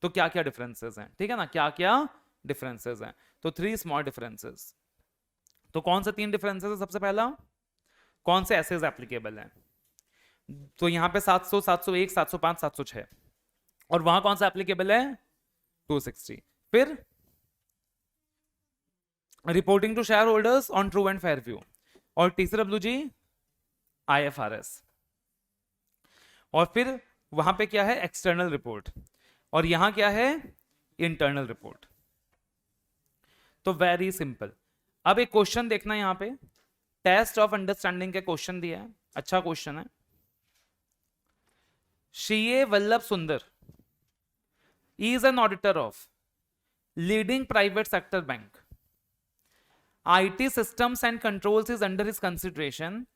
A: तो क्या क्या डिफरेंसेस हैं, ठीक है ना, क्या क्या डिफरेंसेस हैं। तो 3 स्मॉल डिफरेंसेस। तो कौन से 3 डिफरेंसेस है? सबसे पहला, कौन से एसेज एप्लीकेबल हैं? तो यहां पे 700, 701, 705, 706, और वहां कौन सा एप्लीकेबल है? 260। फिर reporting to share holders on true and fair view, और तीसरा डब्ल्यू जी IFRS, और फिर वहां पे क्या है? एक्सटर्नल रिपोर्ट, और यहां क्या है? Internal report. तो वेरी सिंपल। अब एक क्वेश्चन देखना यहां पे, टेस्ट ऑफ अंडरस्टैंडिंग का क्वेश्चन दिया है, अच्छा क्वेश्चन है। सीए वल्लभ सुंदर is an auditor of leading private sector bank. IT systems and controls is under his consideration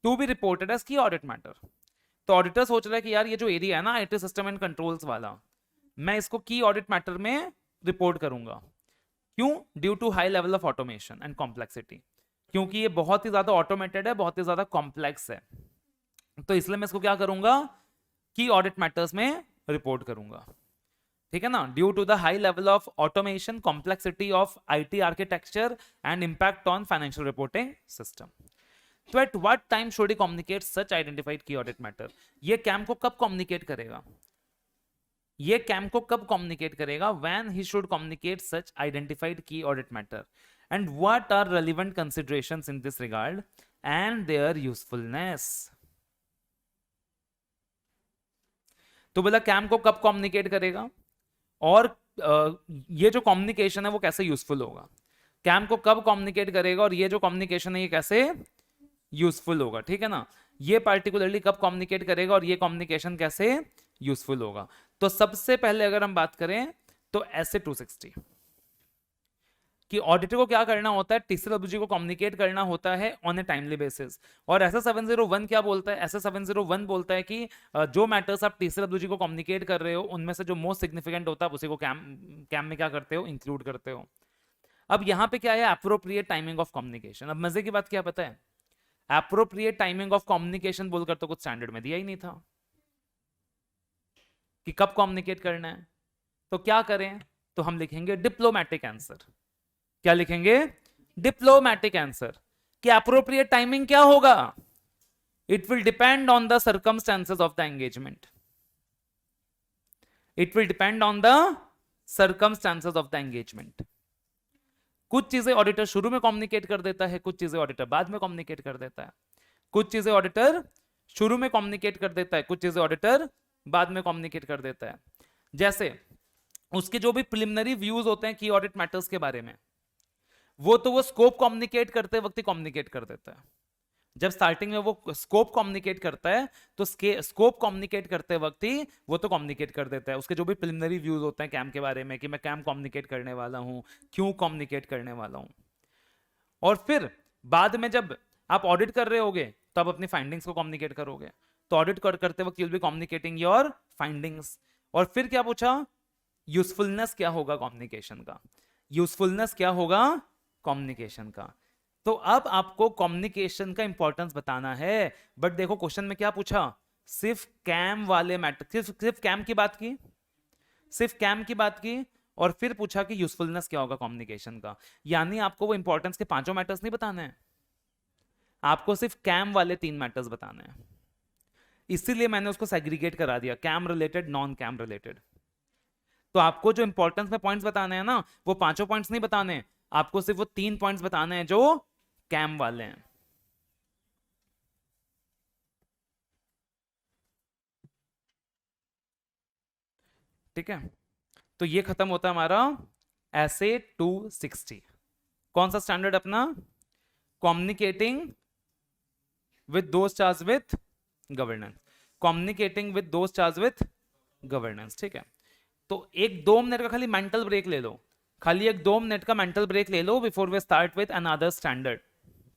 A: to be reported as key audit matter. तो ऑडिटर सोच रहा है कि यार ये जो एरिया है ना IT सिस्टम एंड कंट्रोल्स वाला, मैं इसको की ऑडिट मैटर में रिपोर्ट करूंगा। क्यों? Due to high level of automation and complexity, क्योंकि ये बहुत ही ज्यादा ऑटोमेटेड है, बहुत ही ज्यादा कॉम्प्लेक्स है, तो इसलिए मैं इसको क्या करूंगा? की ऑडिट मैटर्स में रिपोर्ट करूंगा, ठीक है ना। Due to the high level of automation, complexity of IT architecture and impact on financial reporting system. तो at what time should he communicate such identified key audit matter? ये KAM को कब communicate करेगा? ये कैम को कब communicate करेगा? When he should communicate such identified key audit matter, and what are relevant considerations in this regard and their usefulness. तो बोला कैम को कब कम्युनिकेट करेगा, और ये जो कम्युनिकेशन है वो कैसे यूजफुल होगा। कैम को कब कम्युनिकेट करेगा और ये जो कम्युनिकेशन है ये कैसे यूजफुल होगा, ठीक है ना। ये पार्टिकुलरली कब कम्युनिकेट करेगा और ये कम्युनिकेशन कैसे यूजफुल होगा। तो सबसे पहले अगर हम बात करें तो ऐसे 260 कि ऑडिटर को क्या करना होता है? TCWG को कम्युनिकेट करना होता है ऑन ए टाइमली बेसिस। और ऐसा 701 क्या बोलता है? ऐसा 701 बोलता है कि जो मैटर्स आप TCWG को कम्युनिकेट कर रहे हो उनमें से जो मोस्ट सिग्निफिकेंट होता है उसी को कैम में क्या करते हो? इंक्लूड करते हो। अब यहां पे क्या है? Appropriate timing of communication. अब मजे की बात क्या पता है? अप्रोप्रिएट टाइमिंग ऑफ कम्युनिकेशन बोलकर तो कुछ स्टैंडर्ड में दिया ही नहीं था कि कब कम्युनिकेट करना है। तो क्या करें? तो हम लिखेंगे डिप्लोमेटिक आंसर। क्या लिखेंगे? Diplomatic answer. कि अप्रोप्रिएट टाइमिंग क्या होगा? It will depend on the circumstances of the engagement. It will depend on the circumstances of the engagement. कुछ चीजें ऑडिटर शुरू में कम्युनिकेट कर देता है, कुछ चीजें ऑडिटर बाद में कम्युनिकेट कर देता है। कुछ चीजें ऑडिटर शुरू में कम्युनिकेट कर देता है, कुछ चीजें ऑडिटर बाद में कम्युनिकेट कर देता है। जैसे उसके जो भी प्रिलिमिनरी व्यूज होते हैं की ऑडिट मैटर्स के बारे में, वो स्कोप कम्युनिकेट करते वक्त ही कम्युनिकेट कर देता है। जब स्टार्टिंग में वो स्कोप कम्युनिकेट करता है तो स्कोप कम्युनिकेट करते वक्त ही वो तो कम्युनिकेट कर देता है। उसके जो भी प्रिलिमिनरी व्यूज होते हैं कैम के बारे में कि मैं कैम कम्युनिकेट करने वाला हूं, क्यों कम्युनिकेट करने वाला हूं। और फिर बाद में जब आप ऑडिट कर रहे होगे तो आप अपनी फाइंडिंग्स को कम्युनिकेट करोगे। तो ऑडिट करते वक्त you will be communicating your findings. और फिर क्या पूछा? यूजफुलनेस क्या होगा कम्युनिकेशन का? यूजफुलनेस क्या होगा कम्युनिकेशन का? तो अब आपको कम्युनिकेशन का इंपॉर्टेंस बताना है। बट देखो क्वेश्चन में क्या पूछा? सिर्फ कैम वाले मैटर, सिर्फ कैम की बात की, सिर्फ कैम की बात की, और फिर पूछा कि यूजफुलनेस क्या होगा कम्युनिकेशन का। यानी आपको वो इंपॉर्टेंस के 5 मैटर्स नहीं बताने हैं, आपको सिर्फ कैम वाले 3 मैटर्स बताने हैं। इसीलिए मैंने उसको सेग्रीगेट करा दिया, CAM related, non CAM related. तो आपको जो इंपॉर्टेंस में पॉइंट्स बताने हैं ना, वो 5 पॉइंट्स नहीं बताने, आपको सिर्फ वो 3 पॉइंट्स बताने हैं जो कैम वाले हैं। ठीक है, तो ये खत्म होता है हमारा ऐसे 260। कौन सा स्टैंडर्ड अपना? Communicating with those charge with governance. Communicating with those charge with governance, ठीक है। तो एक 2 मिनट का खाली मेंटल ब्रेक ले लो, खाली एक 2 मिनट का मेंटल ब्रेक ले लो before we start with another standard.